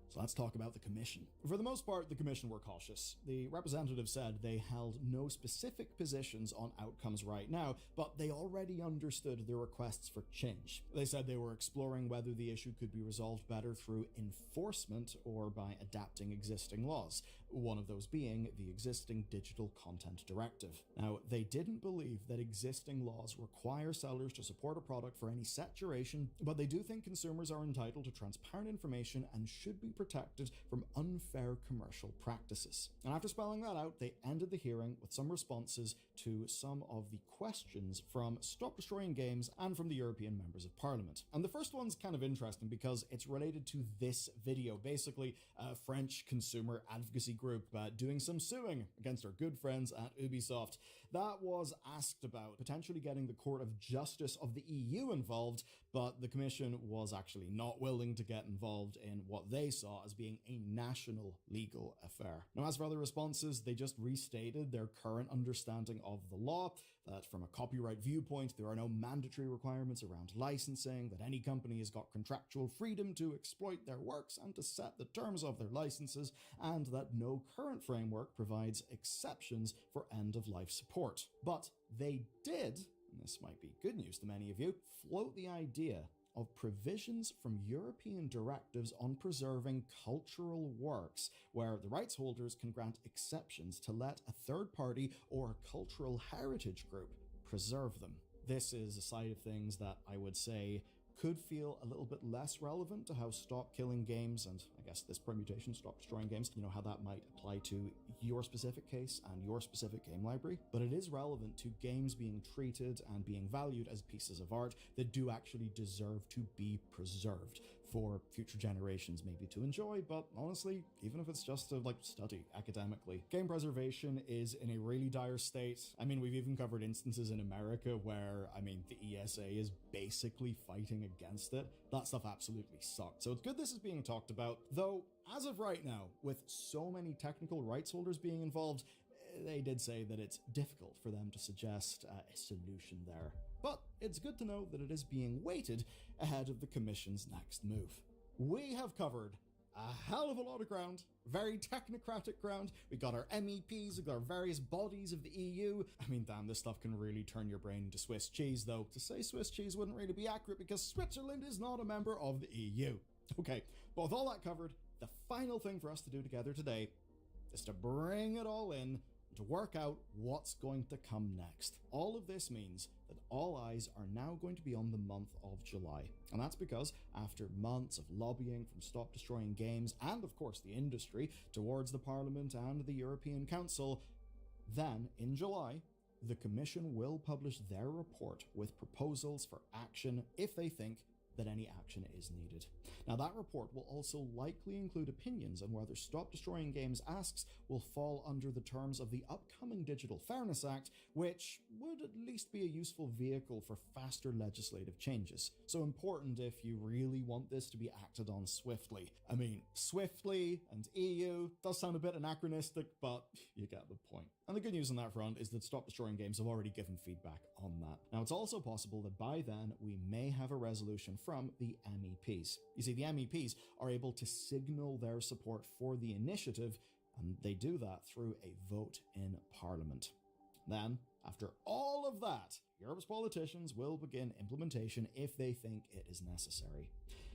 So let's talk about the Commission. For the most part, the Commission were cautious. The representative said they held no specific positions on outcomes right now, but they already understood the requests for change. They said they were exploring whether the issue could be resolved better through enforcement or by adapting existing laws, one of those being the existing Digital Content Directive. Now, they didn't believe that existing laws require sellers to support a product for any set duration, but they do think consumers are entitled to transparent information and should be protected from unfair commercial practices. And after spelling that out, they ended the hearing with some responses to some of the questions from Stop Destroying Games and from the European Members of Parliament. And the first one's kind of interesting because it's related to this video, basically a French consumer advocacy group doing some suing against our good friends at Ubisoft. That was asked about potentially getting the Court of Justice of the EU involved, but the Commission was actually not willing to get involved in what they saw as being a national legal affair. Now, as for other responses, they just restated their current understanding of the law, that from a copyright viewpoint, there are no mandatory requirements around licensing, that any company has got contractual freedom to exploit their works and to set the terms of their licenses, and that no current framework provides exceptions for end-of-life support. But they did, and this might be good news to many of you, float the idea of provisions from European directives on preserving cultural works, where the rights holders can grant exceptions to let a third party or a cultural heritage group preserve them. This is a side of things that I would say could feel a little bit less relevant to how Stop Killing Games, and I guess this permutation, Stop Destroying Games, how that might apply to your specific case and your specific game library, but it is relevant to games being treated and being valued as pieces of art that do actually deserve to be preserved for future generations maybe to enjoy, but honestly, even if it's just to study academically. Game preservation is in a really dire state. I mean, we've even covered instances in America where, the ESA is basically fighting against it. That stuff absolutely sucked. So it's good this is being talked about, though as of right now, with so many technical rights holders being involved, they did say that it's difficult for them to suggest a solution there. But it's good to know that it is being weighted ahead of the Commission's next move. We have covered a hell of a lot of ground, very technocratic ground. We got our MEPs, we got our various bodies of the EU. Damn, this stuff can really turn your brain into Swiss cheese, though. To say Swiss cheese wouldn't really be accurate because Switzerland is not a member of the EU. Okay, but with all that covered, the final thing for us to do together today is to bring it all in to work out what's going to come next. All of this means that all eyes are now going to be on the month of July. And that's because after months of lobbying from Stop Destroying Games and of course the industry towards the Parliament and the European Council, then in July, the Commission will publish their report with proposals for action if they think that any action is needed. Now that report will also likely include opinions on whether Stop Destroying Games asks will fall under the terms of the upcoming Digital Fairness Act, which would at least be a useful vehicle for faster legislative changes. So important if you really want this to be acted on swiftly. I mean, swiftly and EU does sound a bit anachronistic, but you get the point. And the good news on that front is that Stop Destroying Games have already given feedback on that. Now, it's also possible that by then we may have a resolution from the MEPs. You see, the MEPs are able to signal their support for the initiative, and they do that through a vote in Parliament. Then, after all of that, Europe's politicians will begin implementation if they think it is necessary.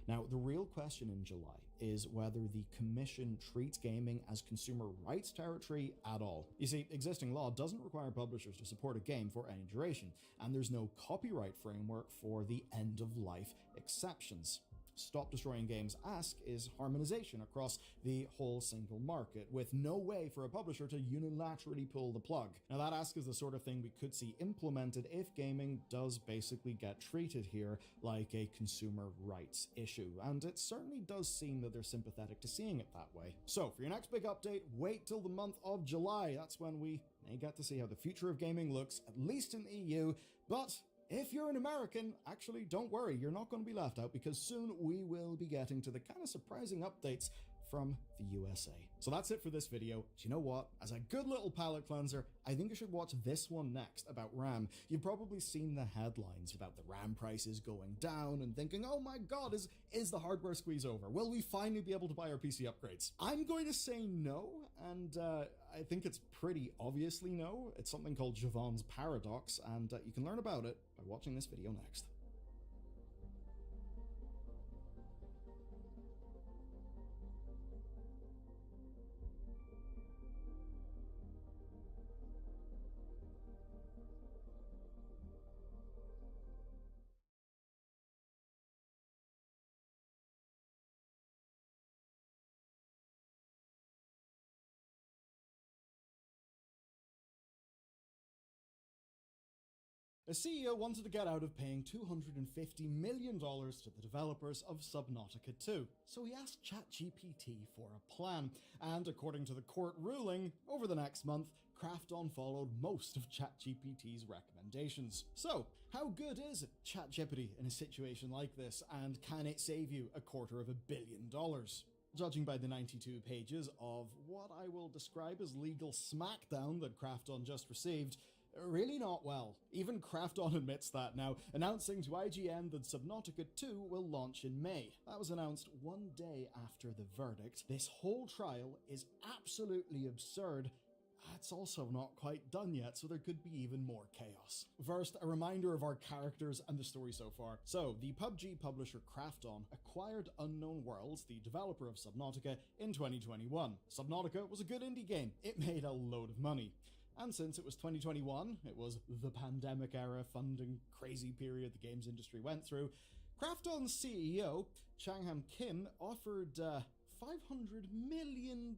Now, the real question in July is whether the Commission treats gaming as consumer rights territory at all. You see, existing law doesn't require publishers to support a game for any duration, and there's no copyright framework for the end-of-life exceptions. Stop Destroying Games' ask is harmonization across the whole single market, with no way for a publisher to unilaterally pull the plug. Now that ask is the sort of thing we could see implemented if gaming does basically get treated here like a consumer rights issue, and it certainly does seem that they're sympathetic to seeing it that way. So for your next big update, wait till the month of July. That's when we may get to see how the future of gaming looks, at least in the EU, but if you're an American, actually, don't worry, you're not going to be left out because soon we will be getting to the kind of surprising updates from the USA. So that's it for this video. Do you know what? As a good little palate cleanser, I think you should watch this one next about RAM. You've probably seen the headlines about the RAM prices going down and thinking, oh my god, is the hardware squeeze over? Will we finally be able to buy our PC upgrades? I'm going to say no, and I think it's pretty obviously no. It's something called Javon's paradox, and you can learn about it by watching this video next. A CEO wanted to get out of paying $250 million to the developers of Subnautica 2, so he asked ChatGPT for a plan, and according to the court ruling, over the next month, Krafton followed most of ChatGPT's recommendations. So, how good is ChatGPT in a situation like this, and can it save you $250 million? Judging by the 92 pages of what I will describe as legal smackdown that Krafton just received, really not well. Even Krafton admits that now, announcing to IGN that Subnautica 2 will launch in May. That was announced one day after the verdict. This whole trial is absolutely absurd. It's also not quite done yet, so there could be even more chaos. First, a reminder of our characters and the story so far. So, the PUBG publisher Krafton acquired Unknown Worlds, the developer of Subnautica, in 2021. Subnautica was a good indie game. It made a load of money. And since it was 2021, it was the pandemic era funding crazy period the games industry went through, Krafton's CEO, Changham Kim, offered $500 million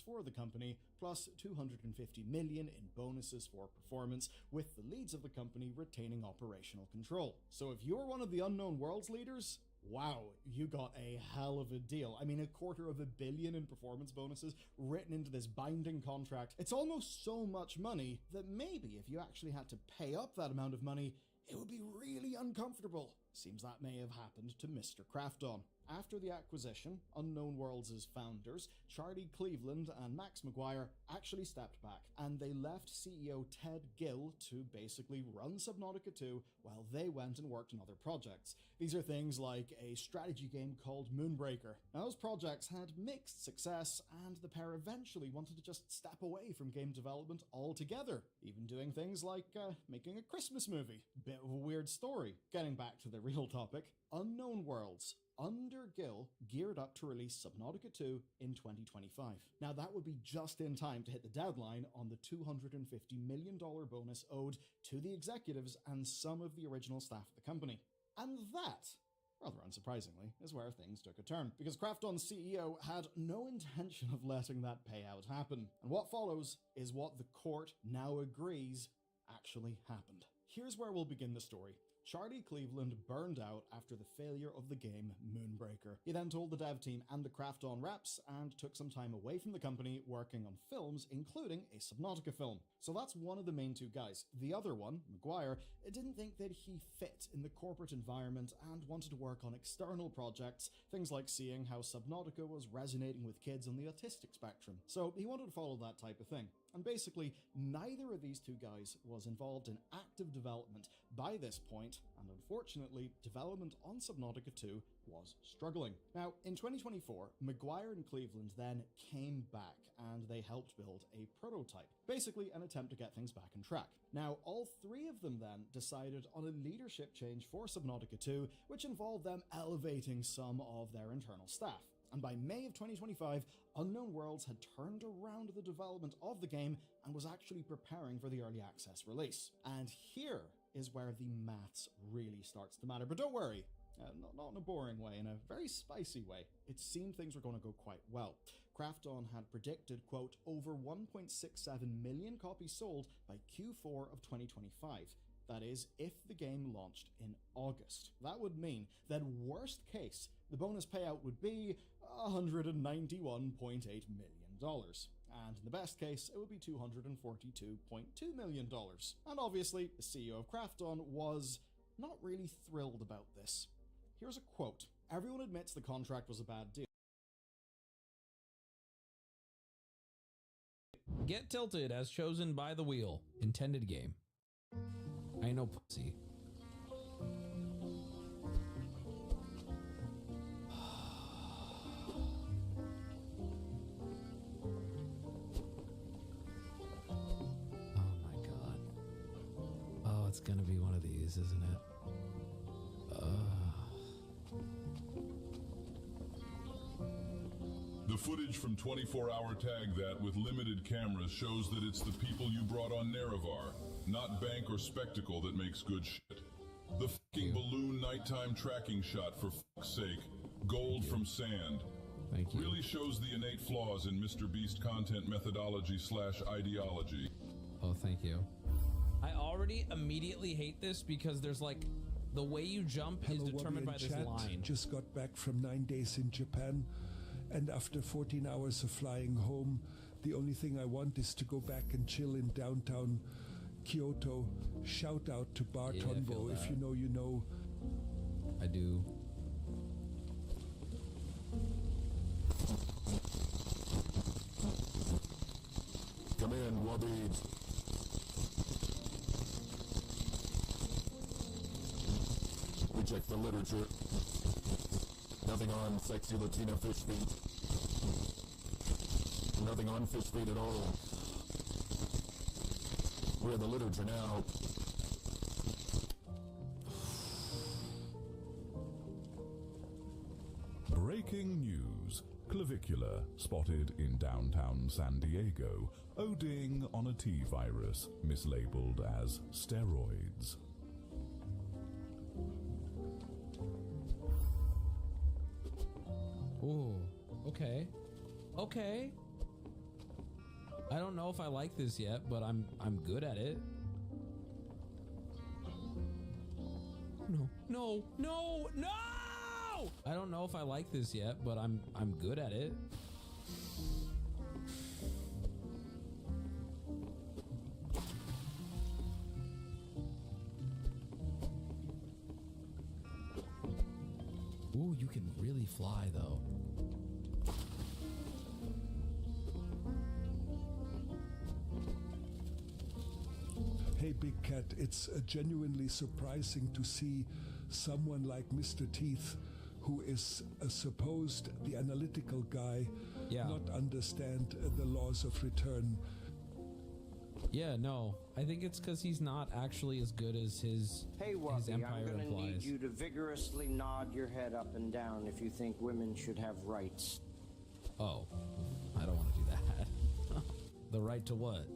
for the company, plus $250 million in bonuses for performance, with the leads of the company retaining operational control. So if you're one of the Unknown Worlds leaders, wow, you got a hell of a deal. I mean, $250 million in performance bonuses written into this binding contract. It's almost so much money that maybe if you actually had to pay up that amount of money, it would be really uncomfortable. Seems that may have happened to Mr. Krafton. After the acquisition, Unknown Worlds' founders, Charlie Cleveland and Max McGuire, actually stepped back, and they left CEO Ted Gill to basically run Subnautica 2 while they went and worked on other projects. These are things like a strategy game called Moonbreaker. Now, those projects had mixed success, and the pair eventually wanted to just step away from game development altogether, even doing things like making a Christmas movie. Bit of a weird story. Getting back to the real topic, Unknown Worlds, under Gill, geared up to release Subnautica 2 in 2025. Now that would be just in time to hit the deadline on the $250 million bonus owed to the executives and some of the original staff of the company. And that, rather unsurprisingly, is where things took a turn, because Krafton's CEO had no intention of letting that payout happen. And what follows is what the court now agrees actually happened. Here's where we'll begin the story. Charlie Cleveland burned out after the failure of the game Moonbreaker. He then told the dev team and the Krafton reps and took some time away from the company working on films, including a Subnautica film. So that's one of the main two guys. The other one, Maguire, didn't think that he fit in the corporate environment and wanted to work on external projects, things like seeing how Subnautica was resonating with kids on the autistic spectrum. So he wanted to follow that type of thing. And basically, neither of these two guys was involved in active development by this point, and unfortunately, development on Subnautica 2 was struggling. Now, in 2024, Maguire and Cleveland then came back, and they helped build a prototype, basically an attempt to get things back on track. Now, all three of them then decided on a leadership change for Subnautica 2, which involved them elevating some of their internal staff. And by May of 2025, Unknown Worlds had turned around the development of the game and was actually preparing for the early access release. And here is where the maths really starts to matter. But don't worry, not in a boring way, in a very spicy way. It seemed things were going to go quite well. Krafton had predicted, quote, over 1.67 million copies sold by Q4 of 2025. That is, if the game launched in August. That would mean that worst case, the bonus payout would be $191.8 million. And in the best case, it would be $242.2 million. And obviously, the CEO of Krafton was not really thrilled about this. Here's a quote. Everyone admits the contract was a bad deal. Get tilted as chosen by the wheel. Intended game. I ain't no pussy. It's gonna be one of these, isn't it? The footage from 24 Hour Tag That with limited cameras shows that it's the people you brought on Nerevar, not Bank or Spectacle, that makes good shit. The fucking balloon nighttime tracking shot, for fuck's sake. Gold from sand. Thank you. Really shows the innate flaws in Mr. Beast content methodology / ideology. Oh, thank you. I already immediately hate this because there's like the way you jump is determined by this line. Just got back from 9 days in Japan, and after 14 hours of flying home, the only thing I want is to go back and chill in downtown Kyoto. Shout out to Bar Tonbo. If you know, you know. I do. Come in, Wabi. We check the literature. Nothing on sexy Latina fish feet. Nothing on fish feet at all. We're in the literature now. Breaking news. Clavicula spotted in downtown San Diego, ODing on a T-virus mislabeled as steroids. Ooh, okay. Okay. I don't know if I like this yet, but I'm good at it. No. I don't know if I like this yet, but I'm good at it. Ooh, you can really fly though. Hey, Big Cat, it's genuinely surprising to see someone like Mr. Teeth, who is supposed the analytical guy, not understand the laws of return. Yeah, no. I think it's because he's not actually as good as his Wubby, empire I'm gonna implies. need you to vigorously nod your head up and down if you think women should have rights. Oh, I don't want to do that. The right to what?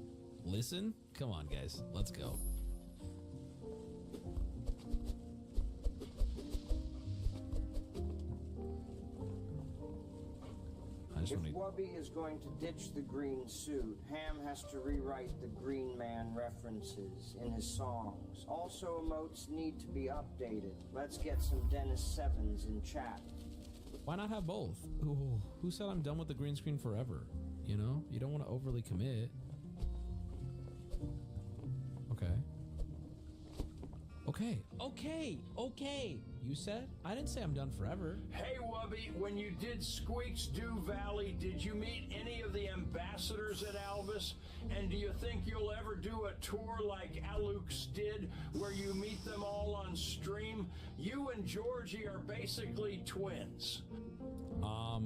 Listen? Come on, guys. Let's go. If Wubby is going to ditch the green suit, Ham has to rewrite the Green Man references in his songs. Also, emotes need to be updated. Let's get some Dennis Sevens in chat. Why not have both? Ooh, who said I'm done with the green screen forever? You know? You don't want to overly commit. Okay. Okay. You said? I didn't say I'm done forever. Hey, Wubby, when you did Squeaks Do Valley, did you meet any of the ambassadors at Alvis? And do you think you'll ever do a tour like Alux did, where you meet them all on stream? You and Georgie are basically twins. Oh!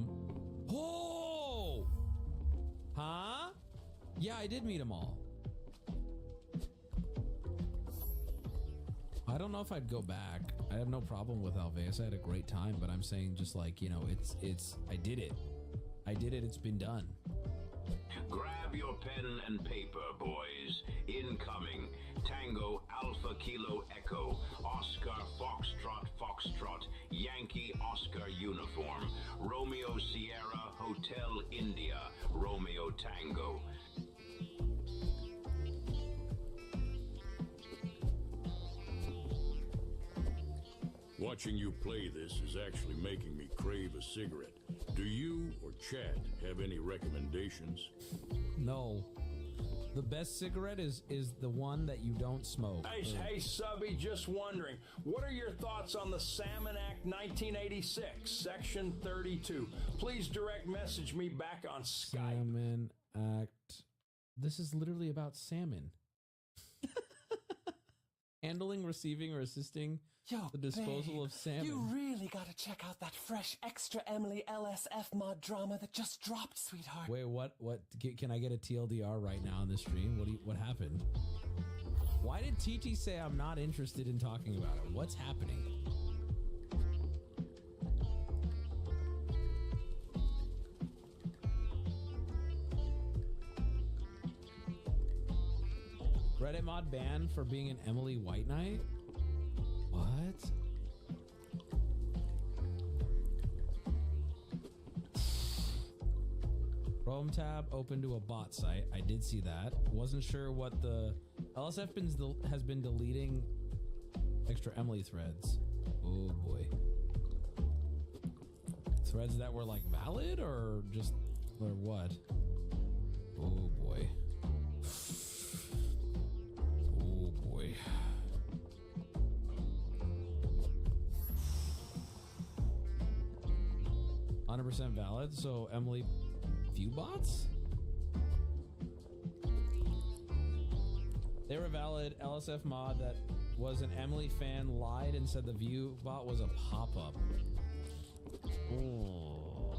Huh? Yeah, I did meet them all. I don't know if I'd go back. I have no problem with Alveus. I had a great time, but I'm saying just like, you know, I did it. It's been done. Grab your pen and paper, boys. Incoming. Tango, Alpha Kilo Echo, Oscar, Foxtrot, Foxtrot, Yankee, Oscar uniform, Romeo Sierra, Hotel India, Romeo Tango. Watching you play this is actually making me crave a cigarette. Do you or Chad have any recommendations? No. The best cigarette is the one that you don't smoke. Hey, Subby, just wondering, what are your thoughts on the Salmon Act 1986, Section 32? Please direct message me back on Skype. Salmon Act. This is literally about salmon. Handling, receiving, or assisting the disposal of salmon. You really gotta check out that fresh Extra Emily LSF mod drama that just dropped, sweetheart. Wait, what? Can I get a TLDR right now on the stream? What happened? Why did TT say I'm not interested in talking about it? What's happening? Reddit mod banned for being an Emily White Knight? What? Chrome tab open to a bot site. I did see that. Wasn't sure what the LSF has been deleting extra Emily threads. Oh boy. Threads that were like valid or what? Oh boy. Oh boy. %, valid. So Emily, view bots? They were valid. LSF mod that was an Emily fan lied and said the view bot was a pop-up. Oh,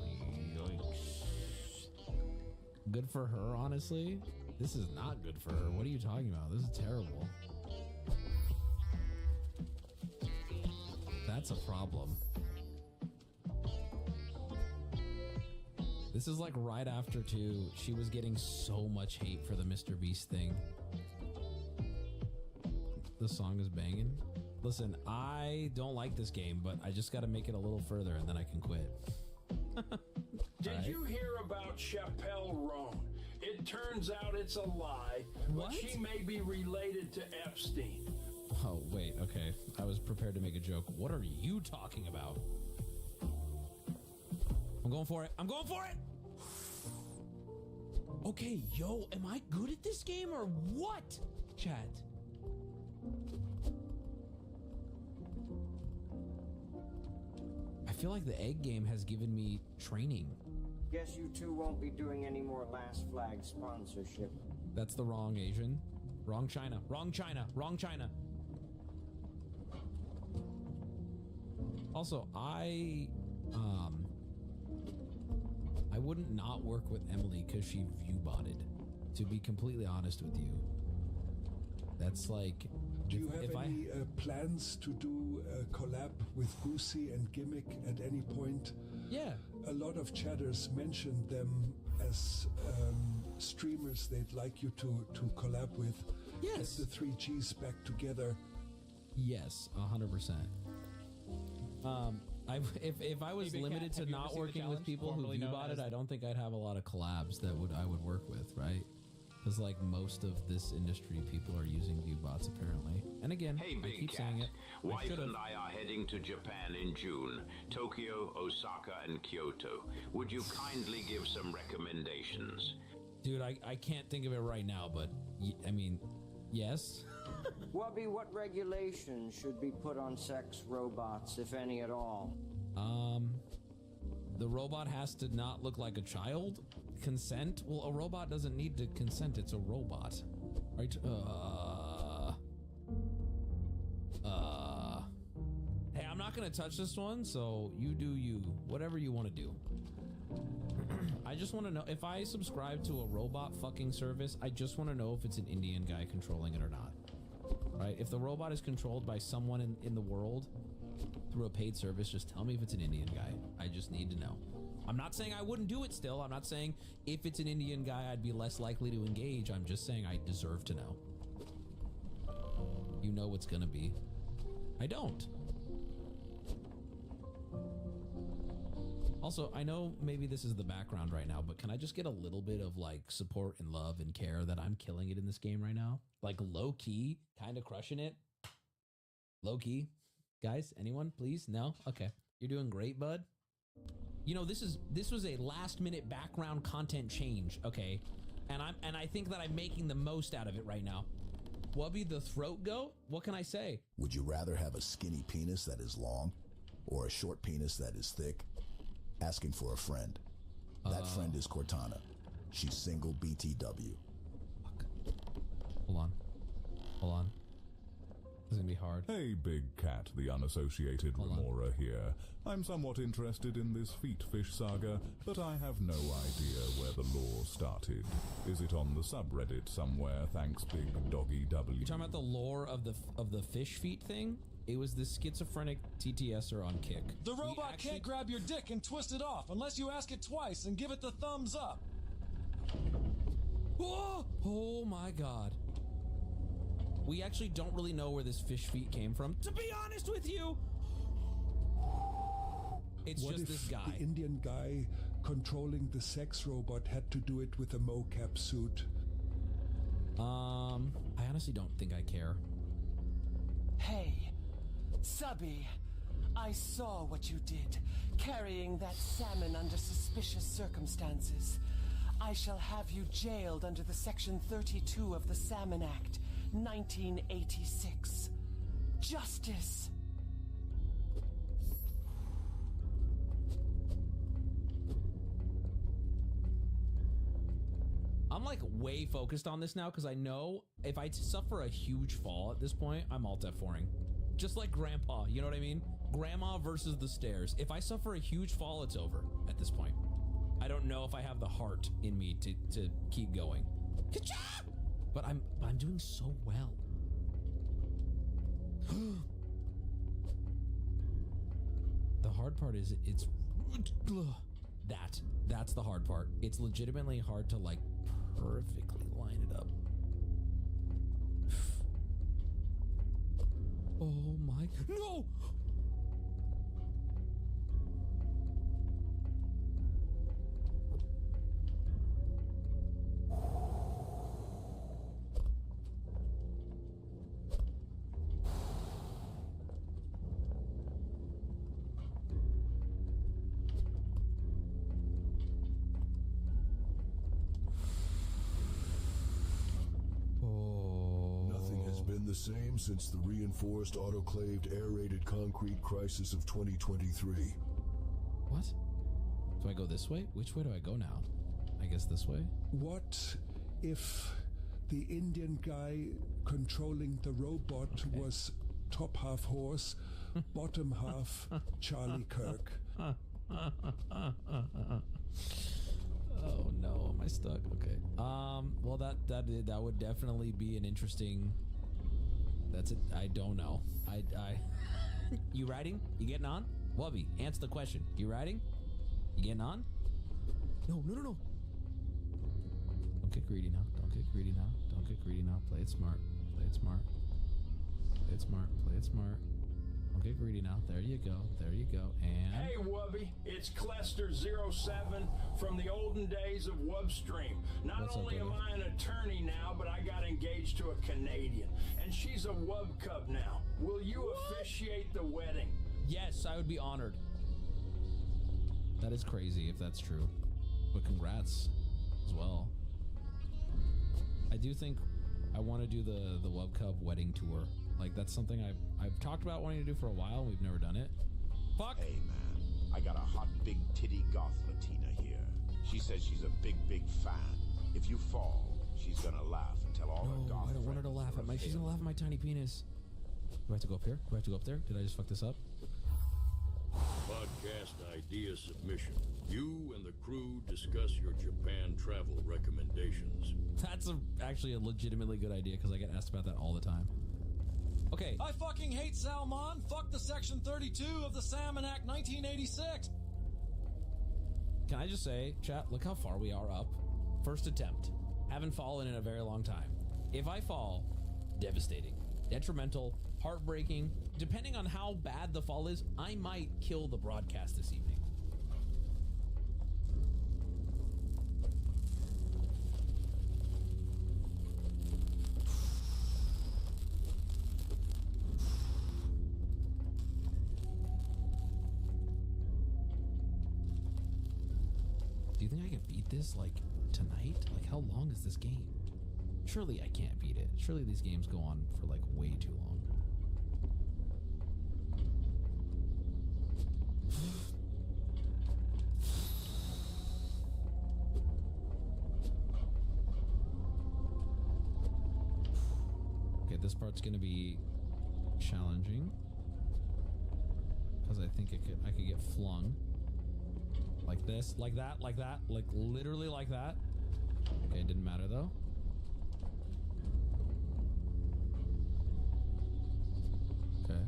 yikes. Good for her, honestly. This is not good for her. What are you talking about? This is terrible. That's a problem. This is like right after she was getting so much hate for the Mr. Beast thing. The song is banging. Listen, I don't like this game, but I just got to make it a little further and then I can quit. Did you hear about Chappelle Roan? It turns out it's a lie, but she may be related to Epstein. Oh, wait, okay. I was prepared to make a joke. What are you talking about? I'm going for it. I'm going for it! Okay, yo, am I good at this game or what? Chat. I feel like the egg game has given me training. Guess you two won't be doing any more Last Flag sponsorship. That's the wrong Asian. Wrong China. Wrong China. Wrong China. Also, I wouldn't not work with Emily because she view-botted, to be completely honest with you. That's like. Do you have any plans to do a collab with Boosie and Gimmick at any point? Yeah. A lot of chatters mentioned them as streamers they'd like you to collab with. Yes. Get the three Gs back together. Yes, 100%. If I was limited to not working with people who viewbot it, I don't think I'd have a lot of collabs that I would work with, right? Because like most of this industry, people are using viewbots apparently. And again, Hey, I Big keep Cat. saying it. Wife and I are heading to Japan in June. Tokyo, Osaka, and Kyoto. Would you kindly give some recommendations? Dude, I can't think of it right now, but I mean, yes. Wubby, what regulations should be put on sex robots, if any at all? The robot has to not look like a child. Consent? Well, a robot doesn't need to consent. It's a robot, right? Hey, I'm not gonna touch this one, so you do you. Whatever you want to do. I just want to know if I subscribe to a robot fucking service. I just want to know if it's an Indian guy controlling it or not. Right? If the robot is controlled by someone in the world through a paid service, just tell me if it's an Indian guy. I just need to know. I'm not saying I wouldn't do it still. I'm not saying if it's an Indian guy, I'd be less likely to engage. I'm just saying I deserve to know. You know what's gonna be. I don't. Also, I know maybe this is the background right now, but can I just get a little bit of like support and love and care that I'm killing it in this game right now? Like low key, kind of crushing it. Low key. Guys, anyone, please? No? Okay. You're doing great, bud. You know, this was a last minute background content change, okay? And I think that I'm making the most out of it right now. Wubby the throat goat? What can I say? Would you rather have a skinny penis that is long or a short penis that is thick? Asking for a friend. That friend is Cortana. She's single BTW. Hold on. This is gonna be hard. Hey, Big Cat, the unassociated Remora here. I'm somewhat interested in this feet fish saga, but I have no idea where the lore started. Is it on the subreddit somewhere? Thanks, Big Doggy W. You talking about the lore of the fish feet thing? It was this schizophrenic TTSer on Kick. The robot can't grab your dick and twist it off unless you ask it twice and give it the thumbs up. Oh my god. We actually don't really know where this fish feet came from, to be honest with you. It's what just if this guy. The Indian guy controlling the sex robot had to do it with a mocap suit? I honestly don't think I care. Hey, Subby, I saw what you did, carrying that salmon under suspicious circumstances. I shall have you jailed under the Section 32 of the Salmon Act, 1986. Justice! I'm like way focused on this now because I know if I suffer a huge fall at this point, I'm alt F4ing. Just like Grandpa, you know what I mean? Grandma versus the stairs. If I suffer a huge fall, it's over at this point. I don't know if I have the heart in me to keep going. But I'm doing so well. The hard part is that's the hard part. It's legitimately hard to like perfectly line it up. Oh my, no! The same since the reinforced autoclaved aerated concrete crisis of 2023. What? Do I go this way? Which way do I go now? I guess this way? What if the Indian guy controlling the robot was top half horse, bottom half Charlie Kirk? Oh no, am I stuck? Okay. Well that would definitely be an interesting That's it. I don't know. I You riding? You getting on? Wubby, answer the question. You riding? You getting on? No. Don't get greedy now. Don't get greedy now. Don't get greedy now. Play it smart. Play it smart. Play it smart. Play it smart. Don't get greedy now. There you go. There you go. And hey, Wubby, it's Clester07 from the olden days of Wubstream. Not What's up, only am brother? I an attorney now, but I got engaged to a Canadian, and she's a Wub Cub now. Will you officiate the wedding? yes, I would be honored. That is crazy if that's true. But congrats as well. I do think I want to do the Wub Cub wedding tour. Like, that's something I've talked about wanting to do for a while, and we've never done it. Fuck! Hey, man. I got a hot, big titty goth Latina here. She says she's a big, big fan. If you fall, she's gonna laugh and tell all her No, goth I don't want her to friends laugh you're at a my... She's gonna laugh at my tiny penis. Do I have to go up here? Do I have to go up there? Did I just fuck this up? Podcast idea submission. You and the crew discuss your Japan travel recommendations. That's actually a legitimately good idea, because I get asked about that all the time. Okay. I fucking hate Salmon. Fuck the Section 32 of the Salmon Act 1986. Can I just say, chat, look how far we are up. First attempt. Haven't fallen in a very long time. If I fall, devastating, detrimental, heartbreaking. Depending on how bad the fall is, I might kill the broadcast this evening. Do you think I can beat this, like, tonight? Like, how long is this game? Surely I can't beat it. Surely these games go on for, like, way too long. Okay, this part's gonna be challenging, because I think I could get flung. Like this, like that, like literally like that. Okay, it didn't matter though. Okay.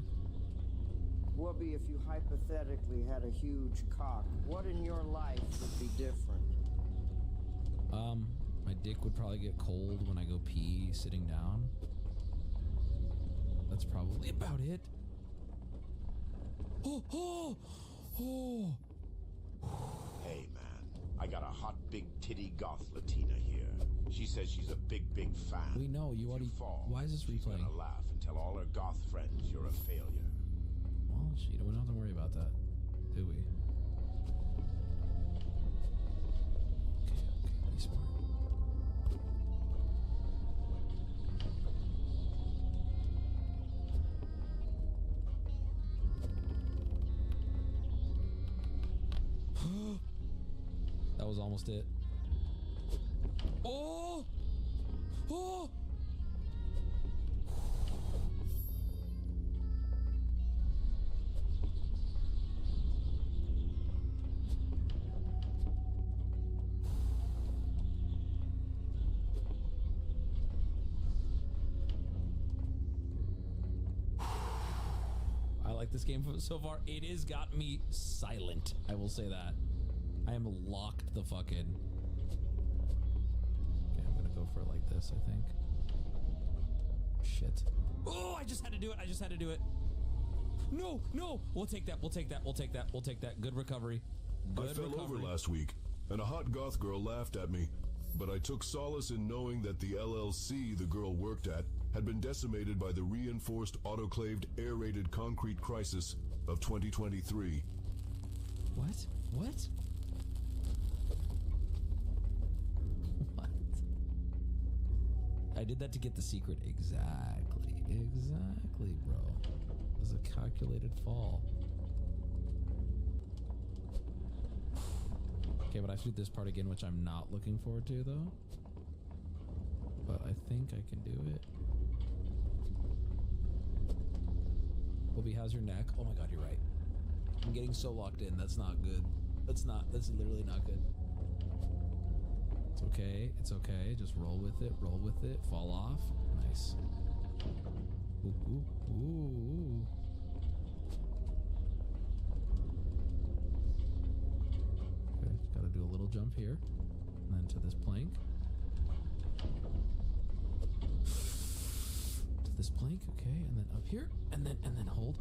Wubby, if you hypothetically had a huge cock, what in your life would be different? My dick would probably get cold when I go pee sitting down. That's probably about it. Oh. Hey, man. I got a hot, big titty goth Latina here. She says she's a big, big fan. We know, you already... Why is this She's replaying? gonna laugh and tell all her goth friends you're a failure. Well, shit, we don't have to worry about that, do we? Okay, be smart. That was almost it. Oh! I like this game so far. It has got me silent. I will say that. I am locked the fuck in. Okay, I'm gonna go for it like this, I think. Shit. Oh, I just had to do it. No. We'll take that. Good recovery. I fell over last week, and a hot goth girl laughed at me. But I took solace in knowing that the LLC the girl worked at had been decimated by the reinforced autoclaved aerated concrete crisis of 2023. What? What? I did that to get the secret. Exactly, bro. It was a calculated fall. Okay, but I have to do this part again, which I'm not looking forward to, though. But I think I can do it. Whoopi, how's your neck? Oh my god, you're right. I'm getting so locked in. That's not good. That's literally not good. It's okay. Just roll with it. Fall off. Nice. Ooh. Okay, just gotta do a little jump here. And then to this plank. To this plank, okay, and then up here. And then hold.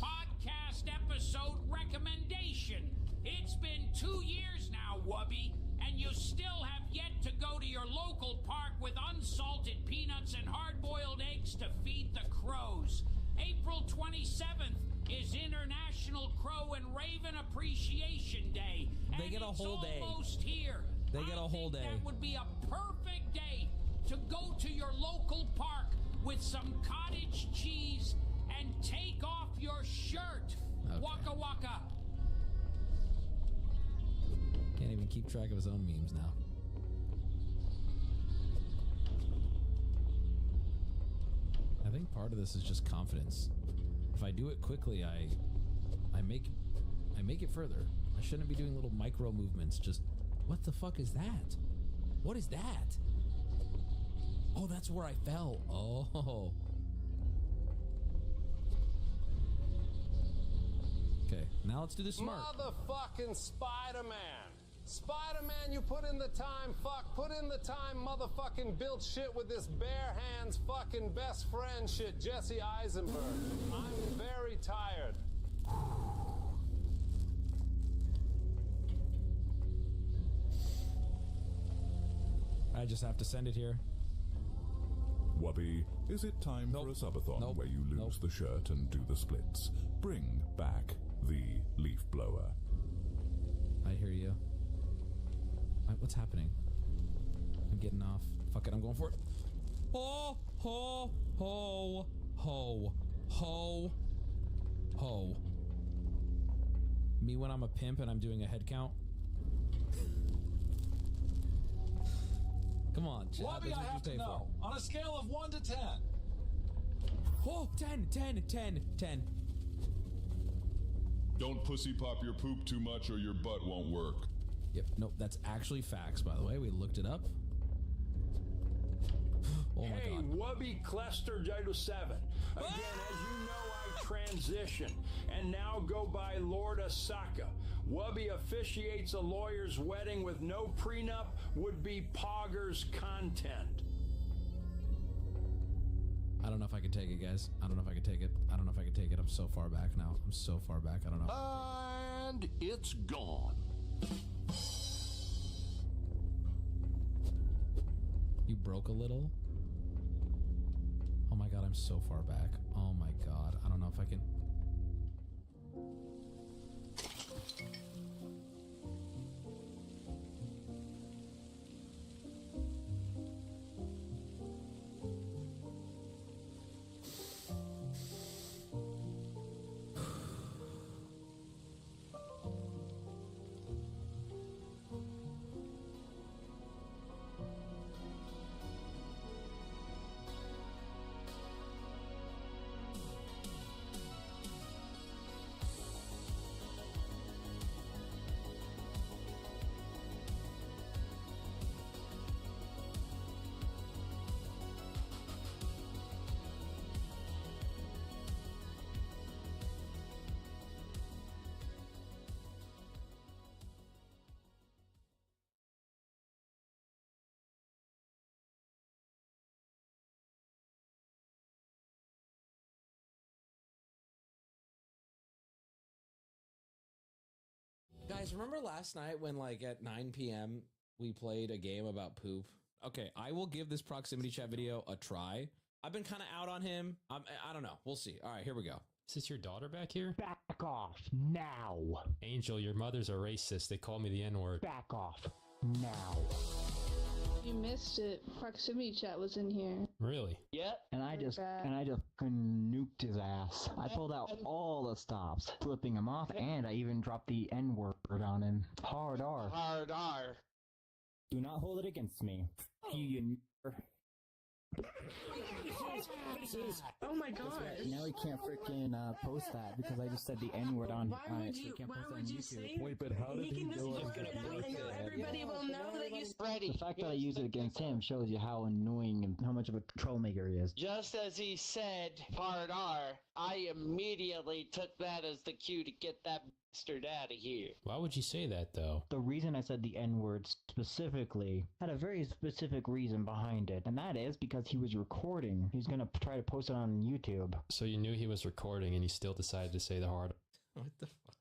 Podcast episode recommendation. It's been 2 years now, Wubby, and you still have yet to go to your local park with unsalted peanuts and hard-boiled eggs to feed the crows. April 27th is International Crow and Raven Appreciation Day. They get a whole day. Almost here. They get a whole day. That would be a perfect day to go to your local park with some cottage cheese and take off your shirt. Okay. Waka waka. Can't even keep track of his own memes now. I think part of this is just confidence. If I do it quickly, I make it further. I shouldn't be doing little micro movements. Just, what the fuck is that? What is that? Oh, that's where I fell. Oh. Okay, now let's do this smart. Motherfucking Spider-Man. Spider-Man, you put in the time, put in the time, motherfucking built shit with this bare hands fucking best friend shit, Jesse Eisenberg. I'm very tired. I just have to send it here. Wubby, is it time for a subathon where you lose the shirt and do the splits? Bring back the leaf blower. I hear you. What's happening? I'm getting off. Fuck it, I'm going for it. Ho, ho, ho, ho, ho, ho. Me when I'm a pimp and I'm doing a head count. Come on, Chad. Wubby, I have to know. On a scale of 1 to 10. Oh, 10. Don't pussy pop your poop too much or your butt won't work. Yep, nope, that's actually facts, by the way. We looked it up. Oh my hey, god. Wubby Cluster Data 7. Again, as you know, I transition and now go by Lord Asaka. Wubby officiates a lawyer's wedding with no prenup, would be Pogger's content. I don't know if I can take it, guys. I don't know if I can take it. I'm so far back now. I'm so far back. I don't know. And it's gone. You broke a little? Oh my god, I'm so far back. Oh my god. I don't know if I can... Guys, remember last night when, like, at 9 p.m. we played a game about poop? Okay, I will give this proximity chat video a try. I've been kind of out on him. I don't know. We'll see. All right, here we go. Is this your daughter back here? Back off now. Angel, your mother's a racist. They call me the N-word. Back off now. You missed it. Proximity chat was in here. Really? Yep. And I just nuked his ass. I pulled out all the stops, flipping him off, and I even dropped the N-word on him. Hard R. Hard R. Do not hold it against me. You Oh my god. Now he can't freaking post that because I just said the N-word on Why it. So he can't why post it on would you YouTube. say Wait, but how did he he can just know? put it out and now everybody will know that you The fact that I use it against him shows you how annoying and how much of a troublemaker he is. Just as he said, hard R, I immediately took that as the cue to get that bastard out of here. Why would you say that, though? The reason I said the N-word specifically had a very specific reason behind it, and that is because he was recording. He's gonna try to post it on YouTube. So you knew he was recording and you still decided to say the hard... What the fuck?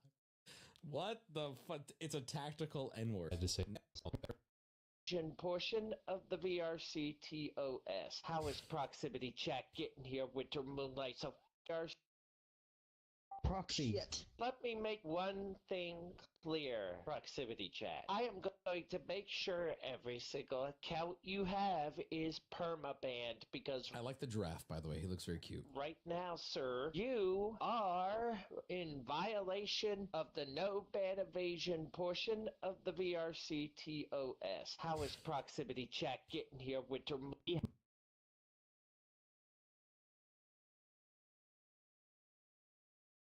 What the fuck? It's a tactical N-word. I had to say... Portion of the VRCTOS. How is proximity chat getting here, Winter Moonlight? So our Proxy. shit. Let me make one thing clear, proximity chat. I am going to make sure every single account you have is permabanned because I like the giraffe, by the way. He looks very cute. right now, sir, you are in violation of the no ban evasion portion of the VRCTOS. How is proximity chat getting here, Winter Moon?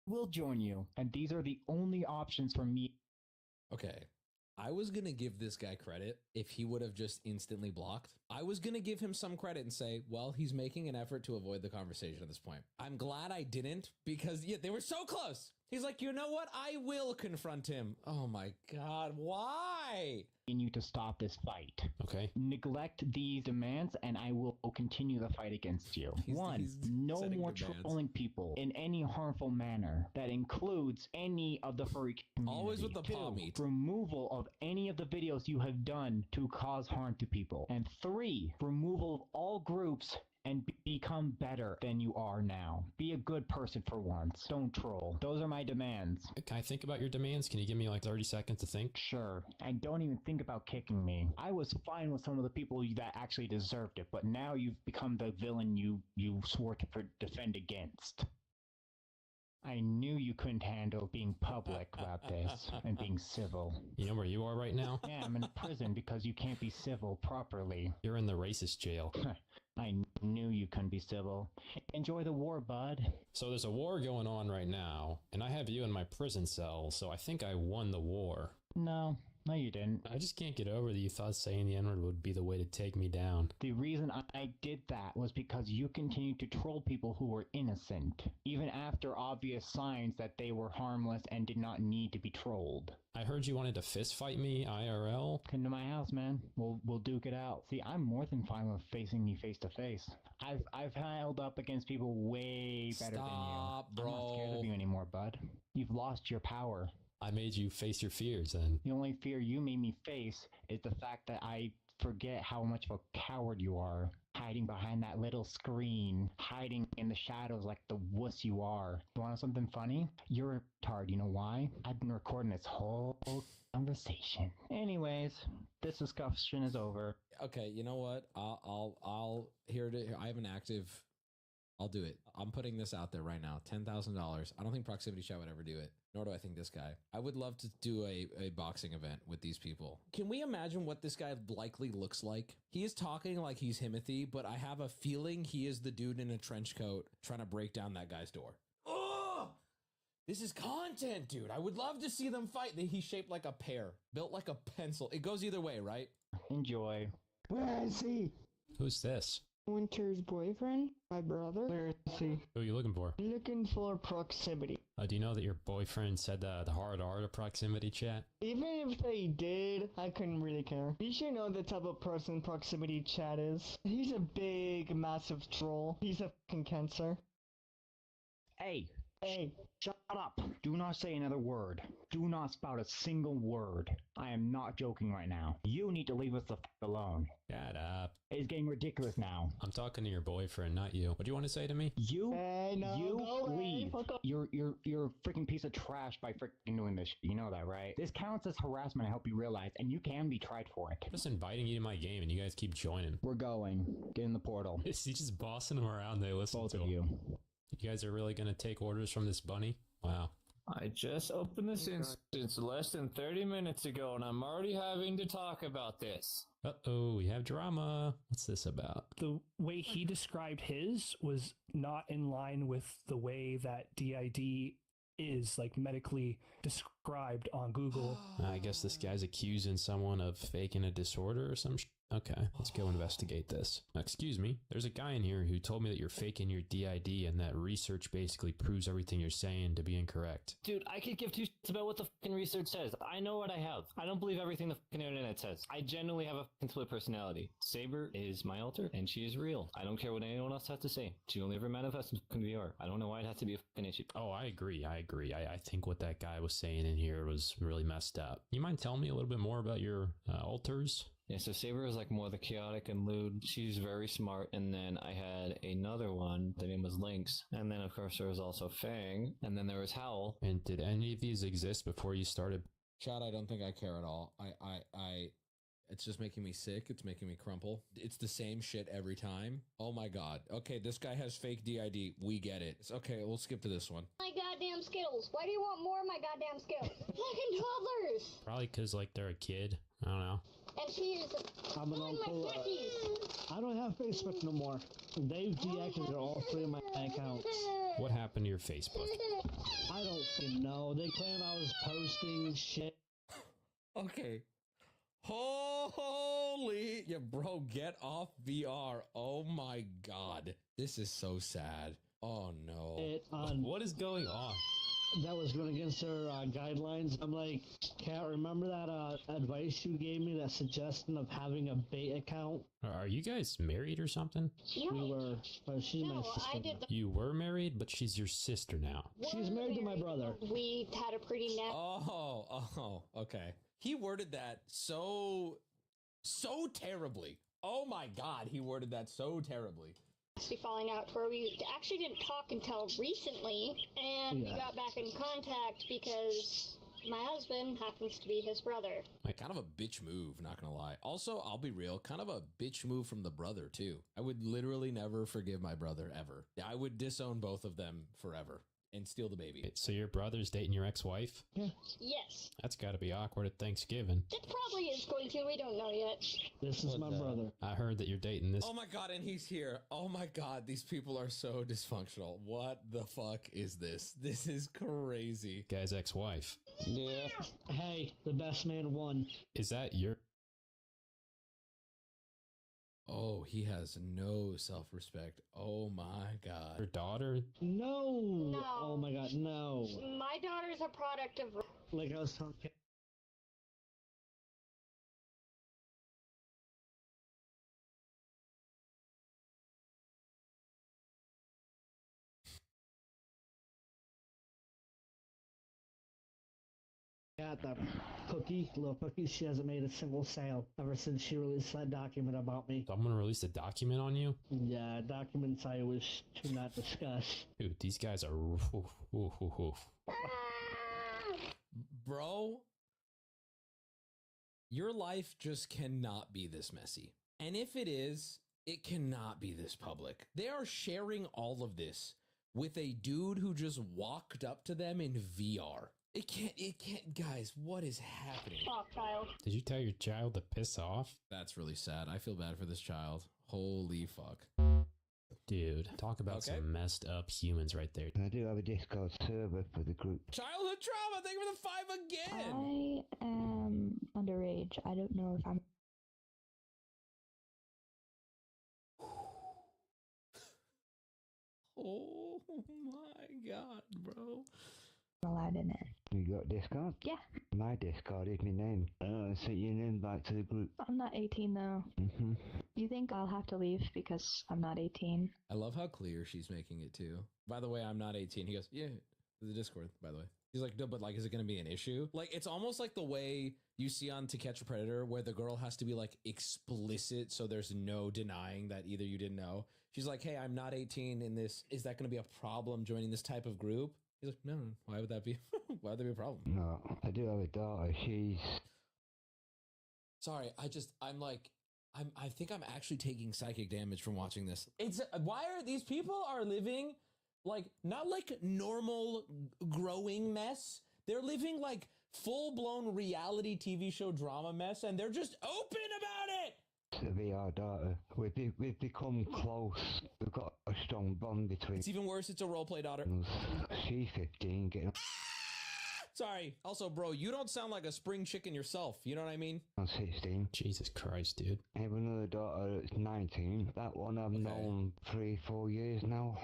Will join you, and these are the only options for me. Okay. I was going to give this guy credit if he would have just instantly blocked. I was going to give him some credit and say, well, he's making an effort to avoid the conversation at this point. I'm glad I didn't because they were so close. He's like, you know what? I will confront him. Oh my God. Why? You to stop this fight. Okay. Neglect these demands and I will continue the fight against you. One, no more trolling people in any harmful manner. That includes any of the furry community. Always with the paw Two, meat. removal of any of the videos you have done to cause harm to people. And three, removal of all groups and become better than you are now. Be a good person for once. Don't troll. Those are my demands. Can I think about your demands? Can you give me like 30 seconds to think? Sure. And don't even think about kicking me. I was fine with some of the people that actually deserved it, but now you've become the villain you swore to defend against. I knew you couldn't handle being public about this and being civil. You know where you are right now? Yeah, I'm in prison because you can't be civil properly. You're in the racist jail. I knew you couldn't be civil. Enjoy the war, bud. So there's a war going on right now, and I have you in my prison cell, so I think I won the war. No, you didn't. I just can't get over that you thought saying the N-word would be the way to take me down. The reason I did that was because you continued to troll people who were innocent, even after obvious signs that they were harmless and did not need to be trolled. I heard you wanted to fist fight me, IRL. Come to my house, man. We'll duke it out. See, I'm more than fine with facing you face to face. I've held up against people way better than you. Bro. I'm not scared of you anymore, bud. You've lost your power. I made you face your fears then. The only fear you made me face is the fact that I forget how much of a coward you are. Hiding behind that little screen. Hiding in the shadows like the wuss you are. You want something funny? You're a retard. You know why? I've been recording this whole conversation. Anyways, this discussion is over. Okay, you know what? I'll I have an active. I'll do it. I'm putting this out there right now. $10,000. I don't think Proximity Chat would ever do it. Nor do I think this guy. I would love to do a boxing event with these people. Can we imagine what this guy likely looks like? He is talking like he's Himothy, but I have a feeling he is the dude in a trench coat trying to break down that guy's door. Oh! This is content, dude. I would love to see them fight. He's shaped like a pear, built like a pencil. It goes either way, right? Enjoy. Where is he? Who's this? Winter's boyfriend, my brother. Where is he? Who are you looking for? Looking for proximity. Do you know that your boyfriend said the hard R to proximity chat? Even if they did, I couldn't really care. You should know the type of person proximity chat is. He's a big, massive troll. He's a fucking cancer. Hey, shut up. Do not say another word. Do not spout a single word. I am not joking right now. You need to leave us the f alone. Shut up. It's getting ridiculous now. I'm talking to your boyfriend, not you. What do you want to say to me? You go leave. Fuck off. You're a freaking piece of trash by freaking doing this. You know that, right? This counts as harassment, I hope you realize, and you can be tried for it. I'm just inviting you to my game and you guys keep joining. We're going. Get in the portal. Is he just bossing them around? They listen Both to of him. you. You guys are really going to take orders from this bunny? Wow. I just opened this instance less than 30 minutes ago, and I'm already having to talk about this. Uh-oh, we have drama. What's this about? The way he described his was not in line with the way that DID is, like, medically described on Google. I guess this guy's accusing someone of faking a disorder or some Okay, let's go investigate this. Excuse me, there's a guy in here who told me that you're faking your DID and that research basically proves everything you're saying to be incorrect. Dude, I could give two shits about what the fucking research says. I know what I have. I don't believe everything the fucking internet says. I genuinely have a fucking split personality. Saber is my alter, and she is real. I don't care what anyone else has to say. She only ever manifests in fucking VR. I don't know why it has to be a fucking issue. Oh, I agree. I think what that guy was saying in here was really messed up. You mind telling me a little bit more about your alters? Yeah, so Saber is like more the chaotic and lewd. She's very smart. And then I had another one. The name was Lynx. And then, of course, there was also Fang. And then there was Howl. And did any of these exist before you started? Chad, I don't think I care at all. It's just making me sick. It's making me crumple. It's the same shit every time. Oh my God. Okay, this guy has fake DID. We get it. It's okay, we'll skip to this one. My goddamn Skittles. Why do you want more of my goddamn Skittles? Fucking toddlers. Probably because, like, they're a kid. I don't know. And she is I'm an uncle. I don't have Facebook no more. They've deactivated all 3 of my accounts. What happened to your Facebook? I don't fucking know. They claim I was posting shit. Okay. Holy, yeah, bro, get off VR. Oh my God. This is so sad. Oh no. What is going on? That was going against their guidelines. I'm like, Kat, remember that advice you gave me, that suggestion of having a bait account? Are you guys married or something? No. We were, but she's my sister. I did. You were married, but she's your sister now. She's married to my brother. We had a pretty Okay. He worded that so terribly. Oh my God, he worded that so terribly. Falling out where we actually didn't talk until recently, and we got back in contact because my husband happens to be his brother. Like, kind of a bitch move, not gonna lie. Also, I'll be real, kind of a bitch move from the brother too. I would literally never forgive my brother ever. I would disown both of them forever and steal the baby. So your brother's dating your ex-wife? Yeah. Yes. That's got to be awkward at Thanksgiving. It probably is going to. We don't know yet. This is my brother. I heard that you're dating this. Oh my God, and he's here. Oh my God, these people are so dysfunctional. What the fuck is this? This is crazy. Guy's ex-wife. Yeah. Hey, the best man won. Is that your... Oh, he has no self-respect. Oh my God. Your daughter? No. Oh my God, no. My daughter's a product of... Like I was talking... Got that little cookie, she hasn't made a single sale ever since she released that document about me. Someone released a document on you? Yeah, documents I wish to not discuss. Dude, these guys are... Bro, your life just cannot be this messy. And if it is, it cannot be this public. They are sharing all of this with a dude who just walked up to them in VR. It can't, guys, what is happening? Oh, child. Did you tell your child to piss off? That's really sad. I feel bad for this child. Holy fuck. Dude, talk about some messed up humans right there. I do have a Discord server for the group. Childhood trauma, thank you for the 5 again! I am underage. I don't know if I'm... Oh my God, bro. allowed in it. You got Discord? Yeah. My Discord is my name. I sent you an invite to the group. I'm not 18 though. Mm-hmm. You think I'll have to leave because I'm not 18? I love how clear she's making it too. By the way, I'm not 18. He goes, yeah, the Discord, by the way. He's like, no, but like, is it going to be an issue? Like, it's almost like the way you see on To Catch a Predator where the girl has to be like explicit so there's no denying that either you didn't know. She's like, hey, I'm not 18 in this. Is that going to be a problem joining this type of group? He's like, no, why would that be? Why would that be a problem? No, I do have a daughter. She's... Sorry, I think I'm actually taking psychic damage from watching this. It's why are these people are living Like, not like normal growing mess. They're living like full-blown reality TV show drama mess, and they're just open about it. The VR daughter. We've become close. We've got a strong bond between. It's even worse. It's a roleplay daughter. She's 15, getting. Sorry. Also, bro, you don't sound like a spring chicken yourself. You know what I mean? I'm 16. Jesus Christ, dude. I have another daughter that's 19. That one I've known 3-4 years now.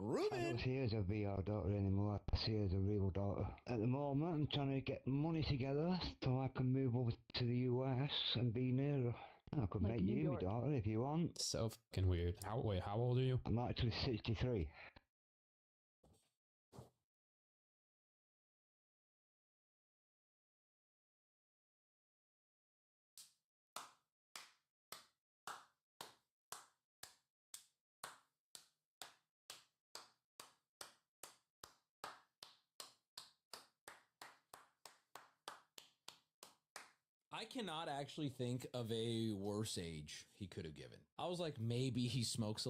Ruben! I don't see her as a VR daughter anymore. I see her as a real daughter. At the moment, I'm trying to get money together so I can move over to the US and be near her. I could Like make New you my York. daughter if you want. So fucking weird. Wait, how old are you? I'm actually 63. I cannot actually think of a worse age he could have given. I was like, maybe he smokes a